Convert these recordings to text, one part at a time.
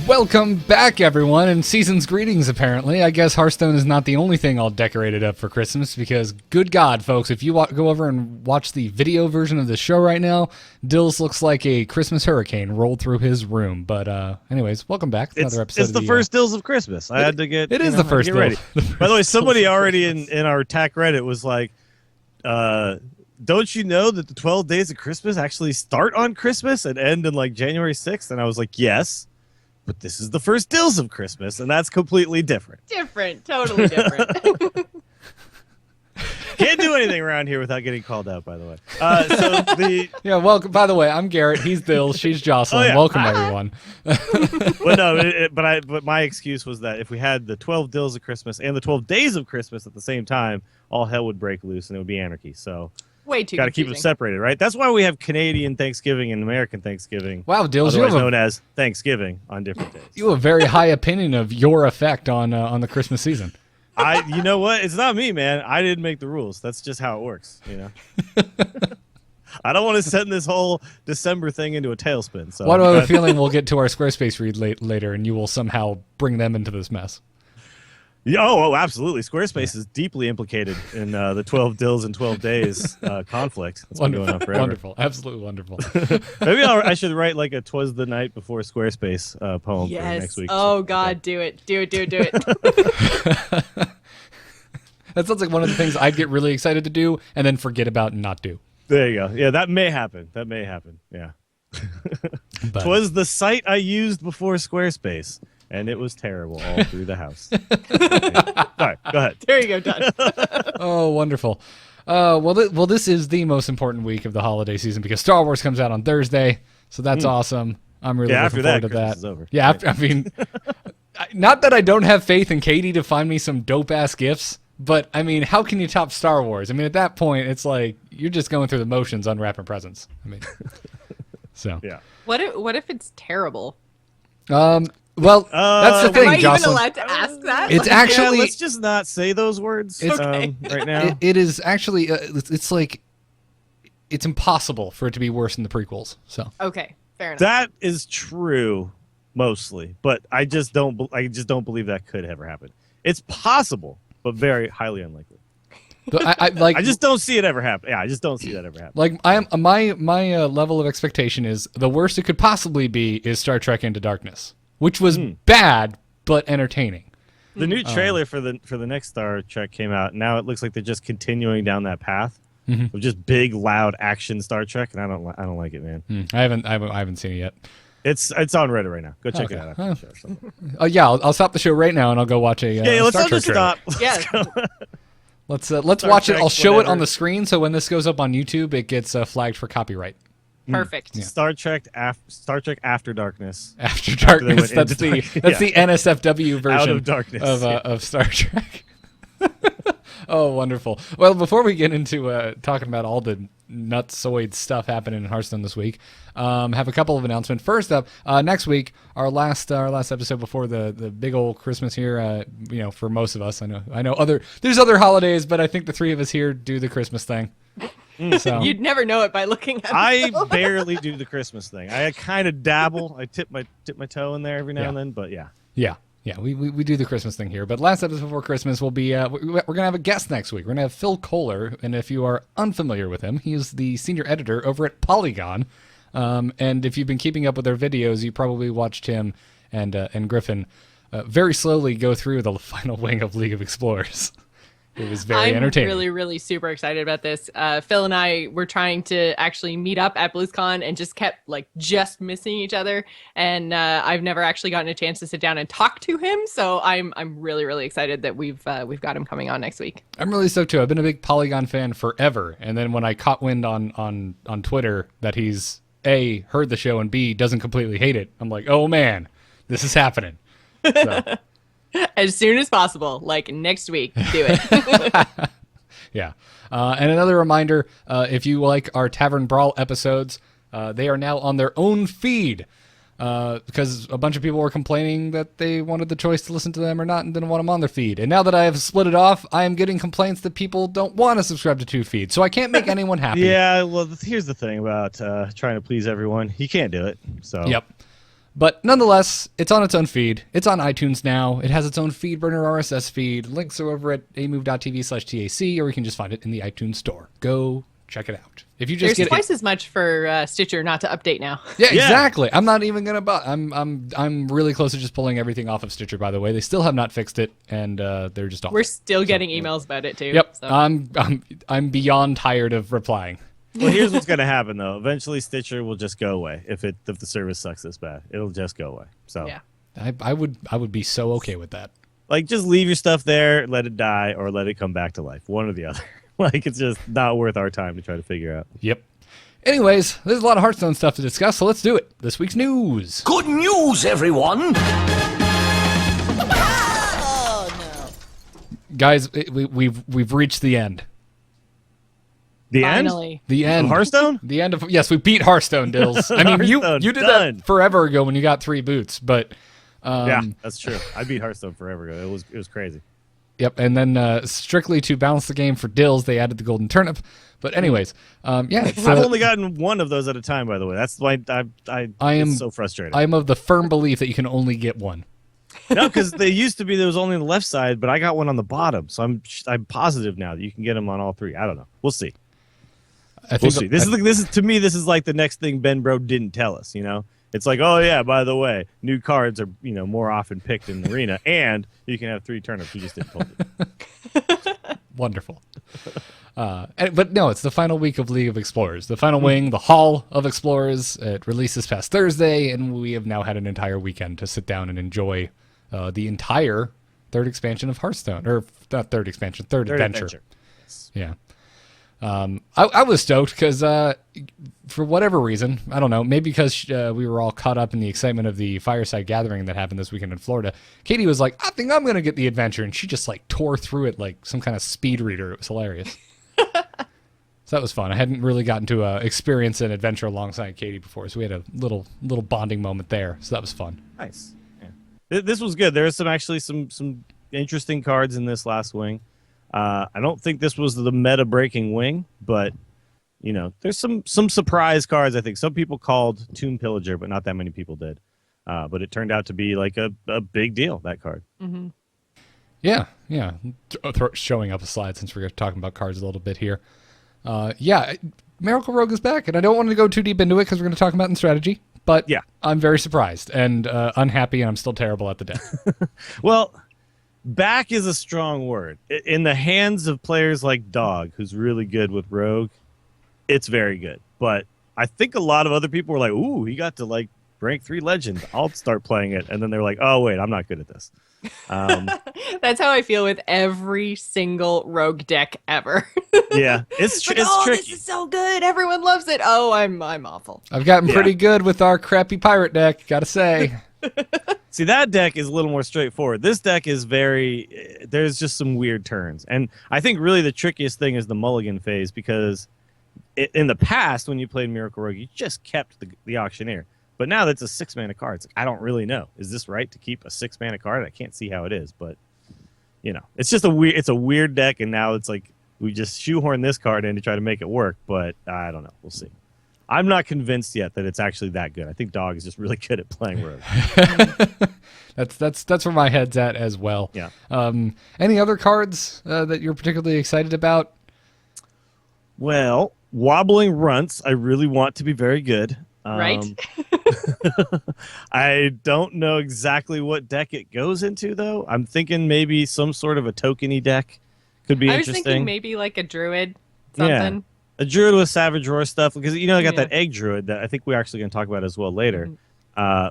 Welcome back, everyone, and season's greetings, apparently. I guess Hearthstone is not the only thing all decorated up for Christmas, because, good God, folks, if you go over and watch the video version of the show right now, Dills looks like a Christmas hurricane rolled through his room. But anyways, welcome back. Another episode it's the first Dills of Christmas. I had to get... It is the first Dills. By the way, somebody already Christmas. in our TAC Reddit was like, don't you know that the 12 days of Christmas actually start on Christmas and end in like January 6th? And I was like, yes. But this is the first Dills of Christmas, and that's completely different. Totally different. Can't do anything around here without getting called out, by the way. Yeah, welcome. By the way, I'm Garrett. He's Dills. She's Jocelyn. Oh, yeah. Welcome, everyone. But my excuse was that if we had the 12 Dills of Christmas and the 12 days of Christmas at the same time, all hell would break loose, and it would be anarchy. So... Way too Got to keep them separated, right? That's why we have Canadian Thanksgiving and American Thanksgiving. Wow, Dills, otherwise known as Thanksgiving on different days. You have a very high opinion of your effect on the Christmas season. You know what? It's not me, man. I didn't make the rules. That's just how it works, you know. I don't want to send this whole December thing into a tailspin. So Why do I have a feeling we'll get to our Squarespace read later, and you will somehow bring them into this mess? Oh, absolutely. Squarespace is deeply implicated in the 12 Dills and 12 days conflict. That's been going on forever. Wonderful. Absolutely wonderful. Maybe I should write like a 'Twas the Night Before Squarespace poem for next week. Oh, God, do it. Do it. That sounds like one of the things I'd get really excited to do and then forget about and not do. There you go. Yeah, that may happen. Yeah. But, 'Twas the site I used before Squarespace. And it was terrible all through the house. Sorry, go ahead. There you go, done. Oh, wonderful. Well, this is the most important week of the holiday season because Star Wars comes out on Thursday, so that's awesome. I'm really looking forward to that. Is over. Yeah, I mean, not that I don't have faith in Katie to find me some dope-ass gifts, but, I mean, how can you top Star Wars? I mean, at that point, it's like you're just going through the motions unwrapping presents. I mean, so. Yeah. What if it's terrible? Well, that's the thing, Am I Jocelyn. even allowed to ask that? It's actually... Yeah, let's just not say those words right now. It is actually... it's like... It's impossible for it to be worse than the prequels. So Okay, fair enough. That is true, mostly. But I just don't believe that could ever happen. It's possible, but very highly unlikely. But I just don't see it ever happen. Yeah, I just don't see that ever happen. Like my level of expectation is the worst it could possibly be is Star Trek Into Darkness, which was bad but entertaining. The new trailer for the next Star Trek came out. Now it looks like they're just continuing down that path of just big, loud action Star Trek, and I don't like it, man. I haven't seen it yet. It's on Reddit right now. Go check it out after the show. So. Yeah, I'll stop the show right now and I'll go watch a let's Star not Trek just trailer. stop. Yeah. Let's watch it. Trek, I'll show it whatever. on the screen, so when this goes up on YouTube, it gets flagged for copyright. Perfect. Yeah. Star Trek After Darkness. After Darkness. That's the NSFW version Out of Darkness of Star Trek. Oh, wonderful. Well, before we get into talking about all the nutsoid stuff happening in Hearthstone this week, have a couple of announcements. First up, next week, our last episode before the big old Christmas here. For most of us, I know there's other holidays, but I think the three of us here do the Christmas thing. So. You'd never know it by looking at it. I barely do the Christmas thing. I kind of dabble. I tip my toe in there every now and then, but yeah. Yeah, we do the Christmas thing here. But last episode before Christmas will be, we're going to have a guest next week. We're going to have Phil Kohler, and if you are unfamiliar with him, he is the senior editor over at Polygon. And if you've been keeping up with their videos, you probably watched him and Griffin very slowly go through the final wing of League of Explorers. It was very entertaining. I'm really, really super excited about this. Phil and I were trying to actually meet up at BlizzCon and just kept just missing each other. And I've never actually gotten a chance to sit down and talk to him. So I'm really, really excited that we've got him coming on next week. I'm really stoked too. I've been a big Polygon fan forever. And then when I caught wind on Twitter that he's A, heard the show, and B, doesn't completely hate it, I'm like, oh man, this is happening. So. As soon as possible, next week, do it. Yeah. And another reminder, if you like our Tavern Brawl episodes, they are now on their own feed because a bunch of people were complaining that they wanted the choice to listen to them or not and didn't want them on their feed. And now that I have split it off, I am getting complaints that people don't want to subscribe to two feeds. So I can't make anyone happy. Yeah, well, here's the thing about trying to please everyone. You can't do it. So. Yep. But nonetheless, it's on its own feed. It's on iTunes now. It has its own feed burner RSS feed. Links are over at amove.tv/TAC, or you can just find it in the iTunes store. Go check it out. If you just There's get twice as much for Stitcher not to update now. Yeah, exactly. I'm not even gonna. I'm really close to just pulling everything off of Stitcher. By the way, they still have not fixed it, and they're just awful. We're still getting emails about it too. Yep. So. I'm beyond tired of replying. Well, here's what's going to happen though. Eventually, Stitcher will just go away if the service sucks this bad. It'll just go away. So yeah, I would be so okay with that. Like, just leave your stuff there, let it die, or let it come back to life. One or the other. Like, it's just not worth our time to try to figure out. Yep. Anyways, there's a lot of Hearthstone stuff to discuss, so let's do it. This week's news. Good news, everyone! Guys, we've reached the end. The finally. end? The end. Of Hearthstone? The end of yes, we beat Hearthstone, Dills. I mean, you did done. that forever ago when you got 3 boots, but Yeah, that's true. I beat Hearthstone forever ago. It was crazy. Yep, and then strictly to balance the game for Dills, they added the golden turnip. But anyways, it's, I've only gotten one of those at a time, by the way. That's why I am so frustrated. I am of the firm belief that you can only get one. No, because they used to be there was only on the left side, but I got one on the bottom, so I'm positive now that you can get them on all 3. I don't know. We'll see. We'll see. This is to me. This is like the next thing Ben Bro didn't tell us. You know, it's like, oh yeah, by the way, new cards are more often picked in the arena, and you can have 3 turnips. You just didn't told it. Wonderful. But no, it's the final week of League of Explorers. The final wing, the Hall of Explorers. It released this past Thursday, and we have now had an entire weekend to sit down and enjoy the entire 3rd expansion of Hearthstone, or not 3rd expansion, third adventure. Yeah. I was stoked because for whatever reason, I don't know, maybe because we were all caught up in the excitement of the fireside gathering that happened this weekend in Florida. Katie was like, I think I'm going to get the adventure. And she just like tore through it like some kind of speed reader. It was hilarious. So that was fun. I hadn't really gotten to experience an adventure alongside Katie before. So we had a little bonding moment there. So that was fun. Nice. Yeah. This was good. There was some interesting cards in this last wing. I don't think this was the meta-breaking wing, but there's some surprise cards. I think some people called Tomb Pillager, but not that many people did. But it turned out to be like a big deal, that card. Mm-hmm. Yeah. Showing up a slide since we're talking about cards a little bit here. Miracle Rogue is back, and I don't want to go too deep into it because we're going to talk about it in strategy. But yeah, I'm very surprised and unhappy, and I'm still terrible at the deck. Well, back is a strong word. In the hands of players like Dog, who's really good with Rogue, it's very good. But I think a lot of other people were like, ooh, he got to like rank 3 legend. I'll start playing it. And then they're like, oh, wait, I'm not good at this. That's how I feel with every single Rogue deck ever. Yeah, it's tricky. This is so good. Everyone loves it. Oh, I'm awful. I've gotten pretty good with our crappy pirate deck, gotta say. See, that deck is a little more straightforward. This deck is there's just some weird turns. And I think really the trickiest thing is the mulligan phase, because in the past, when you played Miracle Rogue, you just kept the Auctioneer. But now that's a 6-mana card. It's like, I don't really know. Is this right to keep a 6-mana card? I can't see how it is, but it's just it's a weird deck, and now it's like we just shoehorn this card in to try to make it work, but I don't know. We'll see. I'm not convinced yet that it's actually that good. I think Dog is just really good at playing Rogue. That's where my head's at as well. Yeah. Any other cards that you're particularly excited about? Well, Wobbling Runts, I really want to be very good. Right? I don't know exactly what deck it goes into, though. I'm thinking maybe some sort of a tokeny deck could be interesting. I was thinking maybe like a Druid, something. Yeah. A Druid with Savage Roar stuff, because I got that Egg Druid that I think we're actually going to talk about as well later,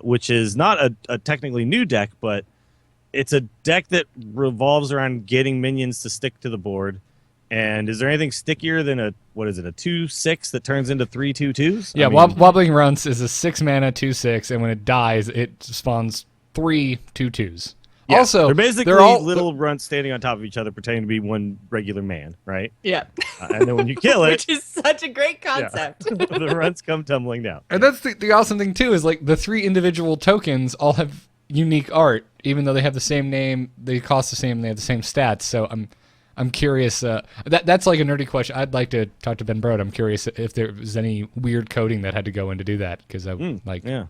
which is not a technically new deck, but it's a deck that revolves around getting minions to stick to the board. And is there anything stickier than a 2/6 that turns into 3 2/2s? Yeah, Wobbling Runts is a 6-mana 2/6, and when it dies, it spawns 3 2/2s. Yeah, Also, they're basically little runts standing on top of each other, pretending to be one regular man, right? Yeah. And then when you kill it, which is such a great concept. the runts come tumbling down. And that's the awesome thing too, is like the 3 individual tokens all have unique art, even though they have the same name, they cost the same, and they have the same stats. So I'm curious. That's like a nerdy question. I'd like to talk to Ben Brode. I'm curious if there was any weird coding that had to go in to do that, because Yeah.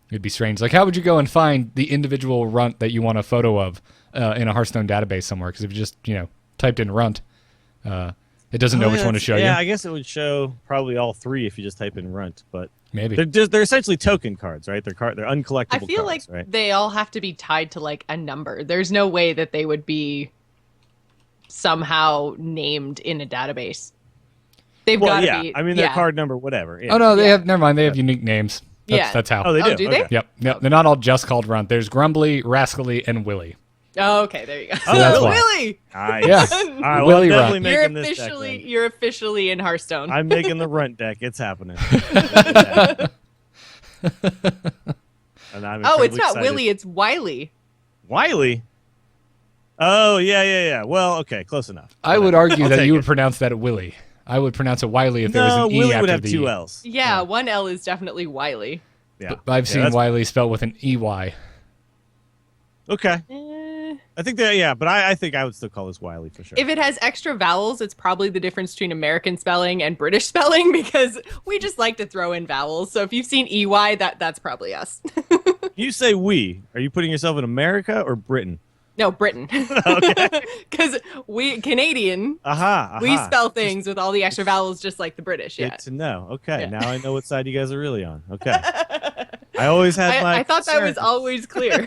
It'd be strange. Like, how would you go and find the individual runt that you want a photo of in a Hearthstone database somewhere? Because if you just, typed in runt, it doesn't know which one to show you. Yeah, I guess it would show probably all three if you just type in runt, but Maybe. they're essentially token cards, right? They're uncollectible I feel cards, like right? they all have to be tied to like a number. There's no way that they would be somehow named in a database. They've got to be. I mean, their card number, whatever. Yeah. Oh, no, they have, never mind. They have unique names. That's how. Oh, they do? Do they? Okay. Yep. They're not all just called runt. There's Grumbly, Rascally, and Willy. Oh, okay, there you go. So that's why. Willy, Nice. Yeah. All right, well, Willy I'm definitely runt. making this deck, then. you're officially in Hearthstone. I'm making the runt deck. It's happening. And I'm oh, it's incredibly not excited. Willy, it's Wiley. Wiley? Oh, yeah. Well, okay, close enough. I would argue I'll that take you it. would pronounce that Willy. I would pronounce it Wiley if there was No, an E Willy after would have the 2 L's. Yeah, one L is definitely Wiley. Yeah. But I've seen that's- Wiley spelled with an EY. Okay. I think that, yeah, but I think I would still call this Wiley for sure. If it has extra vowels, it's probably the difference between American spelling and British spelling because we just like to throw in vowels. So if you've seen EY, that's probably us. You say we. Are you putting yourself in America or Britain? No, Britain. Okay. Because we Canadian, Aha. we spell things with all the extra vowels just like the British. Yeah. Good to know. Okay, Yeah. now I know what side you guys are really on. Okay. I always had my I thought that was concerns. always clear.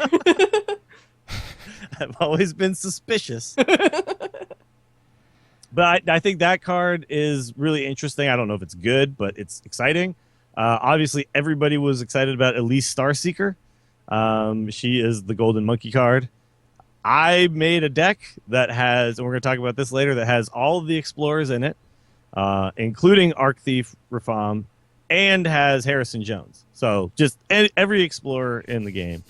I've always been suspicious. But I think that card is really interesting. I don't know if it's good, but it's exciting. Obviously, everybody was excited about Elise Starseeker. She is the Golden Monkey card. I made a deck that has, and we're going to talk about this later, that has all of the explorers in it, including Arc Thief Rafaam, and has Harrison Jones. So just every explorer in the game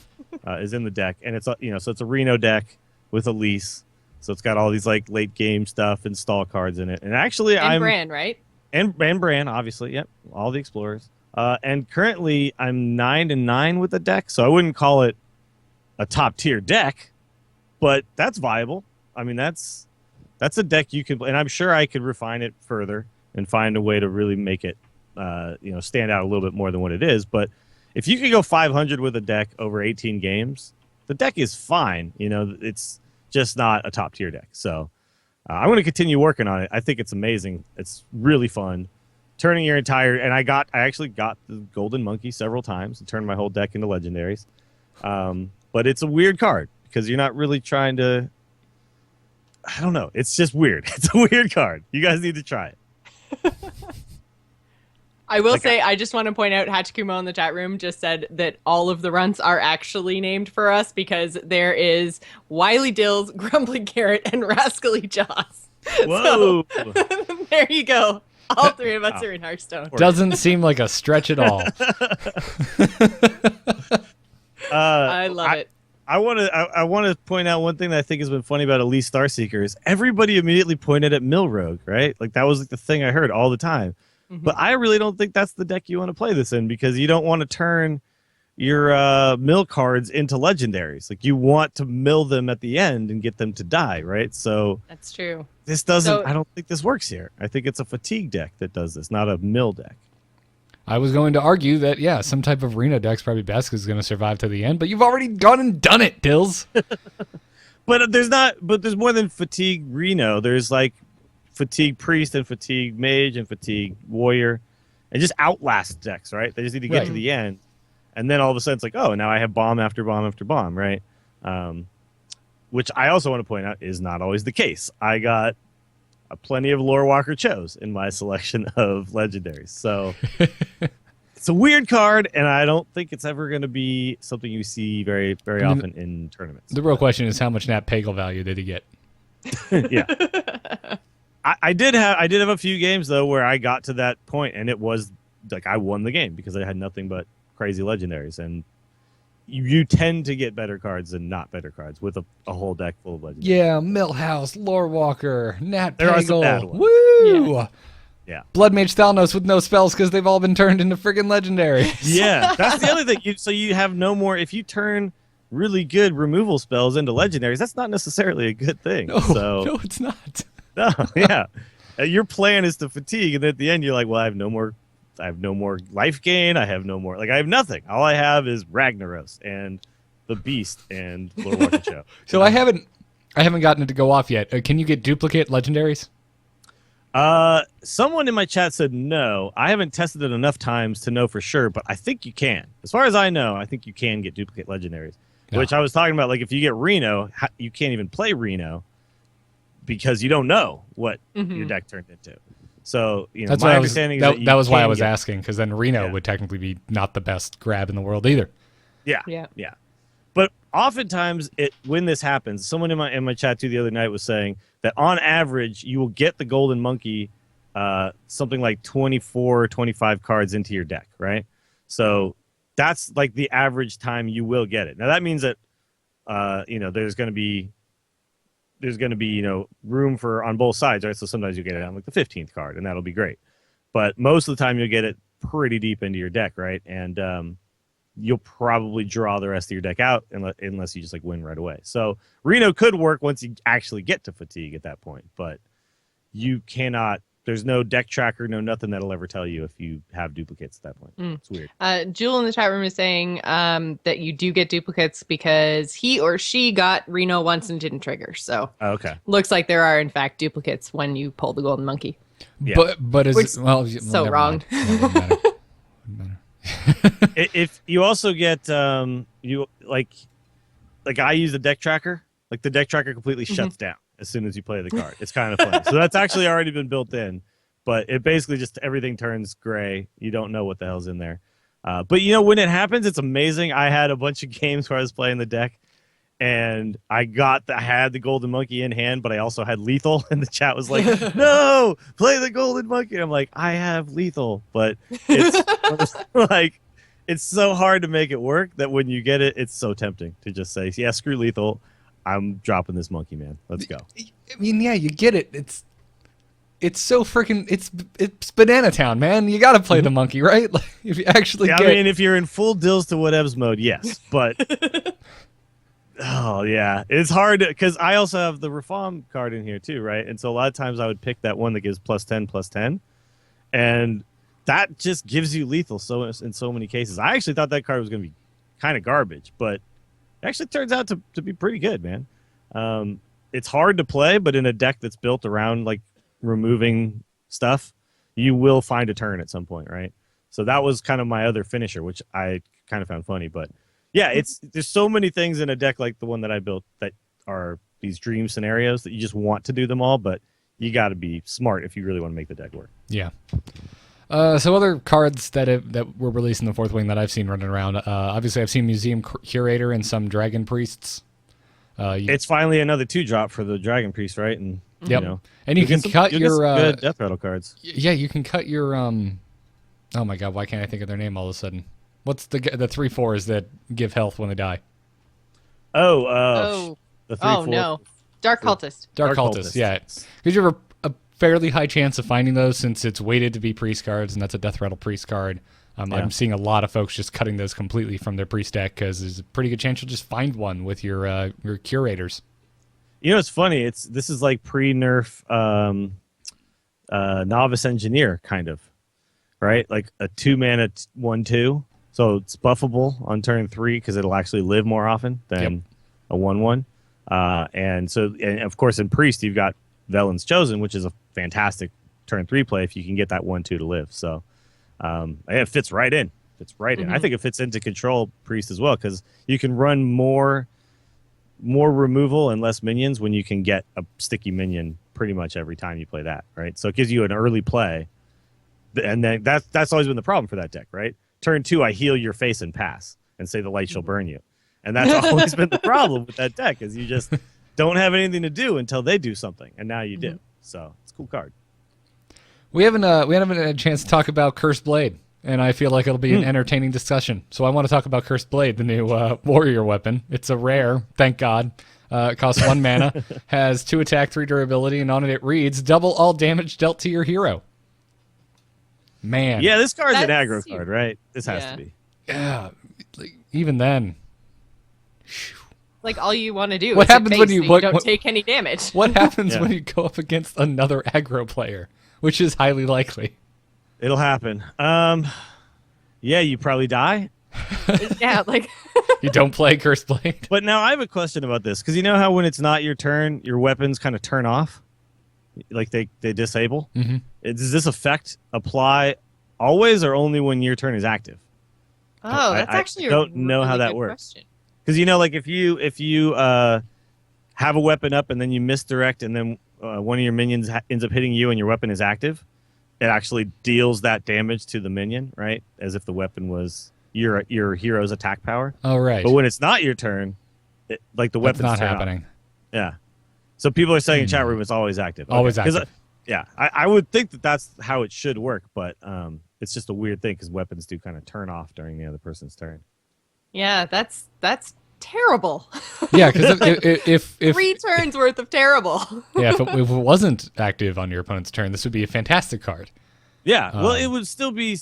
is in the deck, and it's so it's a Reno deck with Elise. So it's got all these like late game stuff and stall cards in it. And actually, and Bran, right? and Bran, obviously, yep, all the explorers. And currently, I'm 9-9 with the deck, so I wouldn't call it a top tier deck, but that's viable. I mean, that's a deck you can, and I'm sure I could refine it further and find a way to really make it, stand out a little bit more than what it is. But if you could go 500 with a deck over 18 games, the deck is fine. It's just not a top tier deck. So I'm going to continue working on it. I think it's amazing. It's really fun. Turning your entire, and I actually got the Golden Monkey several times and turned my whole deck into legendaries. But it's a weird card because you're not really trying to, I don't know. It's just weird. It's a weird card. You guys need to try it. I will say, I just want to point out, Hachikumo in the chat room just said that all of the runts are actually named for us because there is Wily Dills, Grumbly Garrett, and Rascally Jaws. Whoa. So, there you go. All three of us are in Hearthstone. Doesn't seem like a stretch at all. I love it. I want to point out one thing that I think has been funny about Elite Starseeker is everybody immediately pointed at Mill Rogue, right? Like that was like the thing I heard all the time. Mm-hmm. But I really don't think that's the deck you want to play this in because you don't want to turn your mill cards into legendaries. Like you want to mill them at the end and get them to die, right? So That's true. this doesn't. So- I don't think this works here. I think it's a fatigue deck that does this, not a mill deck. I was going to argue that, yeah, some type of Reno deck's probably best because it's going to survive to the end, but you've already gone and done it, Dills. But there's more than fatigue Reno. There's like fatigue priest and fatigue mage and fatigue warrior, and just outlast decks, right? They just need to get Right. to the end, and then all of a sudden it's like, oh, now I have bomb after bomb after bomb, right? Which I also want to point out is not always the case. I got plenty of Lore Walker Chose in my selection of legendaries, so it's a weird card, and I don't think it's ever going to be something you see very, very often in tournaments. The real question is how much Nat Pagel value did he get? Yeah. I did have a few games though where I got to that point and it was like I won the game because I had nothing but crazy legendaries, and you tend to get better cards than not better cards with a whole deck full of legendaries. Yeah, Millhouse, Lore Walker, Nat There are some bad Pagel. ones. Woo! Yeah. Blood Mage Thalnos with no spells because they've all been turned into friggin' legendaries. Yeah, that's the other thing. So you have no more. If you turn really good removal spells into legendaries, that's not necessarily a good thing. No, So no, it's not. no, yeah. Your plan is to fatigue, and then at the end you're like, well, I have no more I have no more life gain. I have no more. Like I have nothing. All I have is Ragnaros and the Beast and Lord Walker. So I haven't gotten it to go off yet. Can you get duplicate legendaries? Someone in my chat said no. I haven't tested it enough times to know for sure, but I think you can. As far as I know, I think you can get duplicate legendaries. Yeah. Which I was talking about. Like if you get Reno, you can't even play Reno because you don't know what your deck turned into. So That's my what understanding is that was why I was get, asking, because then Reno would technically be not the best grab in the world either. Yeah. But oftentimes, when this happens, someone in my chat too the other night was saying that on average, you will get the Golden Monkey something like 24 or 25 cards into your deck, right? So that's like the average time you will get it. Now that means that there's going to be room for on both sides, right? So sometimes you get it on like the 15th card, and that'll be great. But most of the time, you'll get it pretty deep into your deck, right? And you'll probably draw the rest of your deck out unless you just like win right away. So Reno could work once you actually get to fatigue at that point, but you cannot. There's no deck tracker, no nothing that'll ever tell you if you have duplicates at that point. It's weird. Jewel in the chat room is saying that you do get duplicates because he or she got Reno once and didn't trigger. So okay, looks like there are in fact duplicates when you pull the Golden Monkey. Yeah. But is so wrong. If you also get you like I use the deck tracker, like the deck tracker completely shuts down as soon as you play the card. It's kind of funny. So that's actually already been built in, but it basically just everything turns gray. You don't know what the hell's in there. But when it happens, it's amazing. I had a bunch of games where I was playing the deck, and I had the Golden Monkey in hand, but I also had Lethal, and the chat was like, "No, play the Golden Monkey." I'm like, "I have Lethal," but it's like it's so hard to make it work that when you get it, it's so tempting to just say, "Yeah, screw Lethal. I'm dropping this monkey, man. Let's go." I mean, yeah, you get it. It's so freaking it's Banana Town, man. You got to play the monkey, right? Like if you actually I mean, if you're in full Dills to whatevs mode, yes, but oh yeah, it's hard because I also have the Rafaam card in here too, right? And so a lot of times I would pick that one that gives +10/+10, and that just gives you lethal in so many cases. I actually thought that card was going to be kind of garbage, but it actually turns out to be pretty good, man. It's hard to play, but in a deck that's built around like removing stuff, you will find a turn at some point, right? So that was kind of my other finisher, which I kind of found funny. But yeah, there's so many things in a deck like the one that I built that are these dream scenarios that you just want to do them all, but you got to be smart if you really want to make the deck work. Yeah. So other cards that were released in the Fourth Wing that I've seen running around. Obviously, I've seen Museum Curator and some Dragon Priests. It's finally another 2-drop for the Dragon Priest, right? And and you can cut your good Death Rattle cards. Yeah, you can cut your Oh my God, why can't I think of their name all of a sudden? What's the 3/4s that give health when they die? The 3/4. No, Dark Cultist. Dark Cultist, yeah, because you have a fairly high chance of finding those since it's weighted to be priest cards, and that's a Death Rattle priest card. I'm seeing a lot of folks just cutting those completely from their priest deck because there's a pretty good chance you'll just find one with your curators. It's funny. This is like pre-nerf Novice Engineer kind of, right? Like a 2-mana 1/2, so it's buffable on turn 3 because it'll actually live more often than a 1/1. And of course in priest you've got Velen's Chosen, which is a fantastic turn 3 play if you can get that 1/2 to live. So it fits right in. I think it fits into control priest as well because you can run more removal and less minions when you can get a sticky minion pretty much every time you play that, right? So it gives you an early play, and then that's always been the problem for that deck, right? Turn 2, I heal your face and pass, and say the light shall burn you, and that's always been the problem with that deck is you just don't have anything to do until they do something, and now you do. So it's a cool card. We haven't had a chance to talk about Cursed Blade, and I feel like it'll be an entertaining discussion. So I want to talk about Cursed Blade, the new warrior weapon. It's a rare, thank God. It costs 1 mana, has 2 attack, 3 durability, and on it reads, double all damage dealt to your hero. Man. Yeah, this card's an aggro card, right? This has to be. Yeah, like, even then. Like all you want to do what is happens when you don't take any damage. What happens when you go up against another aggro player, which is highly likely? It'll happen. Yeah, you probably die. Yeah, like You don't play Cursed Blade? But now I have a question about this, because you know how when it's not your turn, your weapons kind of turn off, like they disable. Mm-hmm. Does this effect apply always, or only when your turn is active? oh, that's I actually a don't know how really that good works. question. Because you know, like if you have a weapon up and then you misdirect, and then one of your minions ends up hitting you, and your weapon is active, it actually deals that damage to the minion, right? As if the weapon was your hero's attack power. Oh, right. But when it's not your turn, like the That's weapon's not turn off. happening. Yeah. So people are saying in chat room it's always active. Okay. Always 'Cause, active. yeah, I would think that that's how it should work, but it's just a weird thing because weapons do kind of turn off during the other person's turn. Yeah, that's terrible. Yeah, because if 3 turns worth of terrible. yeah, if it wasn't active on your opponent's turn, this would be a fantastic card. Yeah, well, it would still be.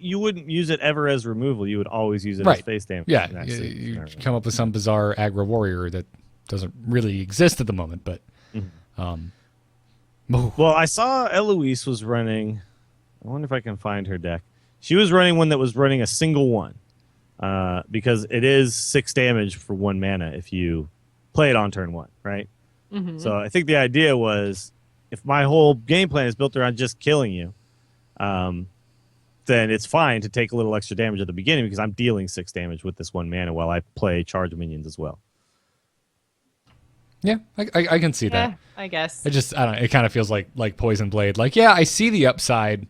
You wouldn't use it ever as removal. You would always use it as face damage. Yeah, in that you scenario. come up with some bizarre aggro warrior that doesn't really exist at the moment, but Well, I saw Eloise was running. I wonder if I can find her deck. She was running one that was running a single one, because it is 6 damage for 1 mana if you play it on turn 1, right? Mm-hmm. So I think the idea was, if my whole game plan is built around just killing you, then it's fine to take a little extra damage at the beginning because I'm dealing 6 damage with this 1 mana while I play charge minions as well. yeah, I can see that. Yeah, I guess. I don't know, it kind of feels like Poison Blade. Like, yeah, I see the upside,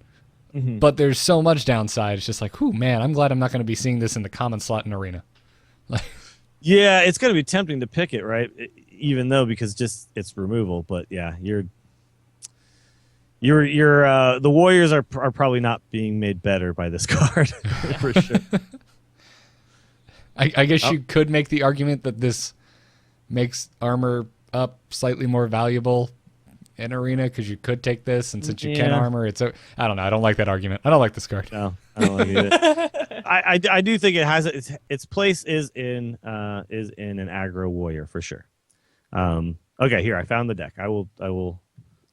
but there's so much downside. It's just like, whew, man, I'm glad I'm not going to be seeing this in the common slot in Arena. Like, Yeah, it's going to be tempting to pick it, right? Even though, because just it's removal, but yeah, the Warriors are probably not being made better by this card for sure. I guess you could make the argument that this makes armor up slightly more valuable in Arena because you could take this, and since you can Yeah. armor, I don't know. I don't like that argument. I don't like this card. No, I don't like it. I do think it has its place is in an aggro warrior for sure. Okay, here I found the deck. I will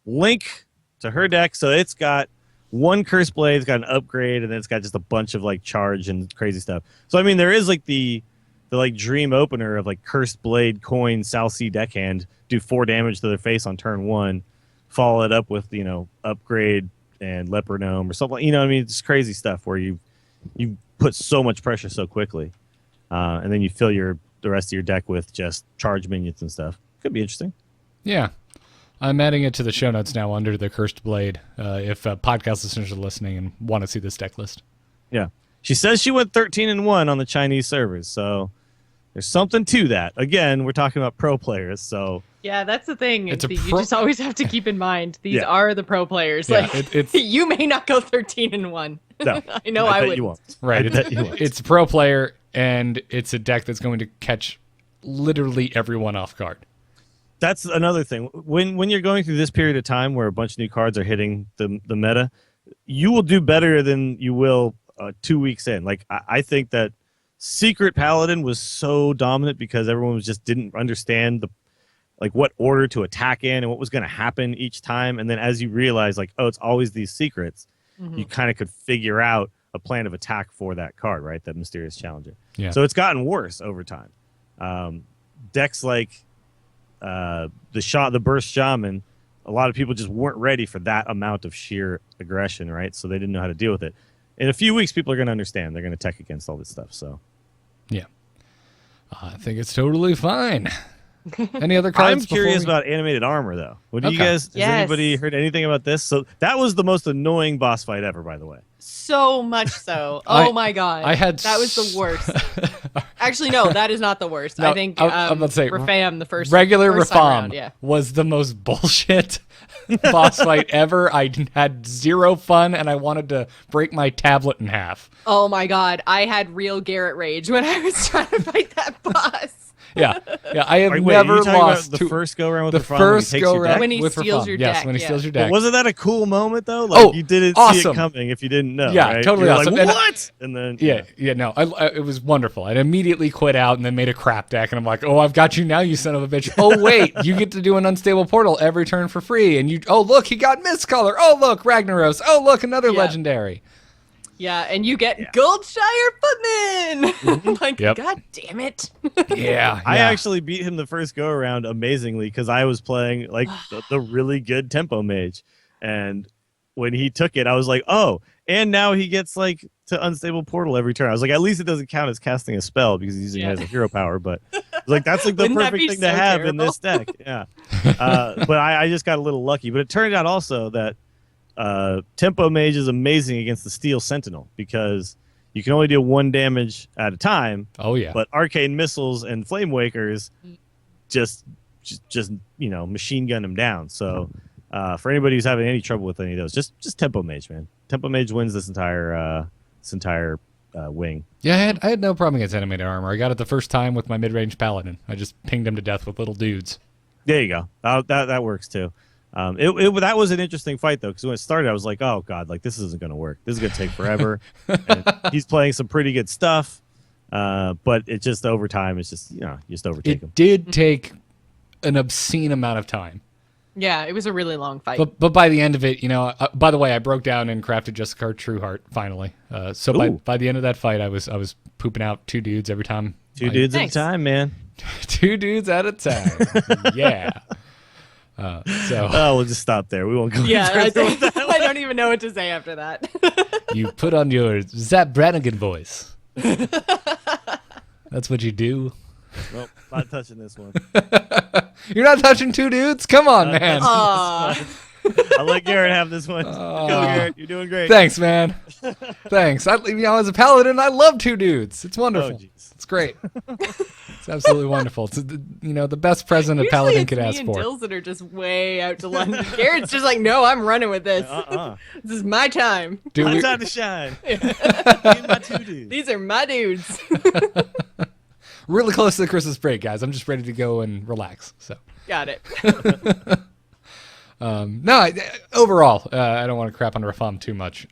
link to her deck. So it's got 1 Curse Blade, it's got an upgrade, and then it's got just a bunch of like charge and crazy stuff. So I mean, there is like the like dream opener of like Cursed Blade, coin, South Sea deckhand, do 4 damage to their face on turn 1, follow it up with upgrade and leopard gnome or something. You know what I mean? It's crazy stuff where you put so much pressure so quickly, and then you fill the rest of your deck with just charge minions and stuff. Could be interesting. Yeah. I'm adding it to the show notes now under the Cursed Blade, if podcast listeners are listening and want to see this deck list. Yeah. She says she went 13-1 on the Chinese servers, so there's something to that. Again, we're talking about pro players, so Yeah, that's the thing. It's a You pro- just always have to keep in mind these Yeah. are the pro players. Yeah, Like it's you may not go 13-1. no. I know I bet would. you won't. right. I bet you won't. It's a pro player, and it's a deck that's going to catch literally everyone off guard. That's another thing. When you're going through this period of time where a bunch of new cards are hitting the meta, you will do better than you will 2 weeks in. Like I think that Secret Paladin was so dominant because everyone just didn't understand what order to attack in and what was going to happen each time. And then as you realize, it's always these secrets, you kind of could figure out a plan of attack for that card, right? That Mysterious Challenger. Yeah. So it's gotten worse over time. Decks like the Burst Shaman, a lot of people just weren't ready for that amount of sheer aggression, right? So they didn't know how to deal with it. In a few weeks, people are going to understand. They're going to tech against all this stuff. So Yeah. I think it's totally fine. Any other cards? I'm curious before about animated armor, though. What do you Okay. guys? Has Yes. anybody heard anything about this? So that was the most annoying boss fight ever, by the way. So much so. I- Oh my god. I had that was the worst. Actually, no, that is not the worst. No, I think I'm about to say, Rafam the first regular first time Rafaam around, yeah. was the most bullshit boss fight ever. I had zero fun, and I wanted to break my tablet in half. Oh my god, I had real Garrett rage when I was trying to fight that boss. Yeah, Yeah, I have Wait, never are you talking lost about the first go around with the Rafaam first when he takes go your round deck? When he with steals Rafaam. your Yes, deck, when he yeah. steals your But deck. wasn't that a cool moment though? Like Oh, you didn't see awesome. it coming if you didn't know. Yeah, right? totally You were awesome. Like, And what? And then Yeah, no, it was wonderful. I immediately quit out and then made a crap deck, and I'm like, oh, I've got you now, you son of a bitch. Oh, wait, you get to do an unstable portal every turn for free, and oh, look, he got Mistcolor. Oh, look, Ragnaros. Oh, look, another Yeah. legendary. Yeah, and you get Goldshire Footman. Like, Yep. God damn it. Yeah, I yeah. actually beat him the first go around amazingly because I was playing like the really good tempo mage, and when he took it, I was like, oh, and now he gets like to unstable portal every turn. I was like, at least it doesn't count as casting a spell because he's using it as a hero power. But I was like, that's like the Wouldn't that perfect be thing to so have in terrible? this deck. Yeah, but I just got a little lucky. But it turned out also that tempo mage is amazing against the steel sentinel because you can only deal 1 damage at a time. Oh, yeah. But arcane missiles and flame wakers just machine gun him down. So for anybody who's having any trouble with any of those, just tempo mage, man. Tempo mage wins this entire wing. Yeah, I had no problem against animated armor. I got it the first time with my mid-range paladin. I just pinged him to death with little dudes. There you go. That works too. That was an interesting fight though, because when it started, I was like, "Oh God, like this isn't going to work. This is going to take forever." And he's playing some pretty good stuff, but it just over time, it's just you just overtake him. It did take an obscene amount of time, Yeah, it was a really long fight. but by the end of it, by the way, I broke down and crafted Justicar Trueheart finally. So by the end of that fight, I was pooping out 2 dudes every time. Two dudes Nice. at a time, man. 2 dudes at a time. Yeah. We'll just stop there. We won't go. yeah, I further with that. don't even know what to say after that. You put on your Zap Brannigan voice. That's what you do. Well, not touching this one. You're not touching 2 dudes? Come on, man. Aw. I'll let Garrett have this one. Go, Garrett. You're doing great. Thanks, man. Thanks. As a paladin, I love 2 dudes. It's wonderful. jeez. It's great. It's absolutely wonderful. It's the best present a Usually paladin it's could me ask and for. Dills that are just way out to London. Garrett's just like, no, I'm running with this. This is my time. Dude, My we- time to shine. Me and my 2 dudes. These are my dudes. really close to the Christmas break, guys. I'm just ready to go and relax. So. Got it. Overall, I don't want to crap on Rafaam too much.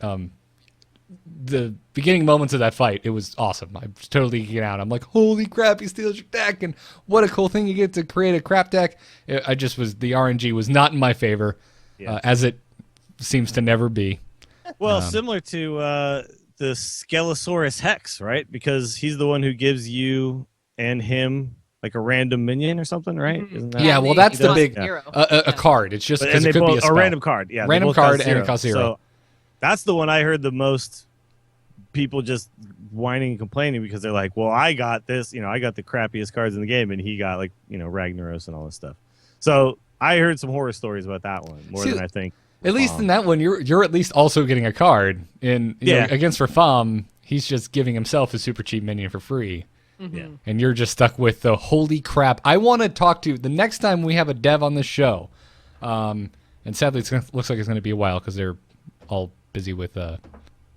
The beginning moments of that fight, it was awesome. I was totally geeking out. I'm like, holy crap, he steals your deck, and what a cool thing you get to create a crap deck. The RNG was not in my favor, as it seems to never be. Well, similar to the Skelosaurus Hex, right? Because he's the one who gives you and him like a random minion or something, right? Isn't that Yeah, well, that's the cost big zero. a card. It's just But- because and it they could be a both spell. random card. Yeah, they Random both cost card and it costs 0. So that's the one I heard the most people just whining and complaining because they're like, well, I got this, I got the crappiest cards in the game, and he got like, Ragnaros and all this stuff. So I heard some horror stories about that one more than I think. At least in that one, you're at least also getting a card. Against Rafaam, he's just giving himself a super cheap minion for free. Yeah. And you're just stuck with the holy crap. I want to talk to the next time we have a dev on the show. And sadly, looks like it's going to be a while because they're all busy with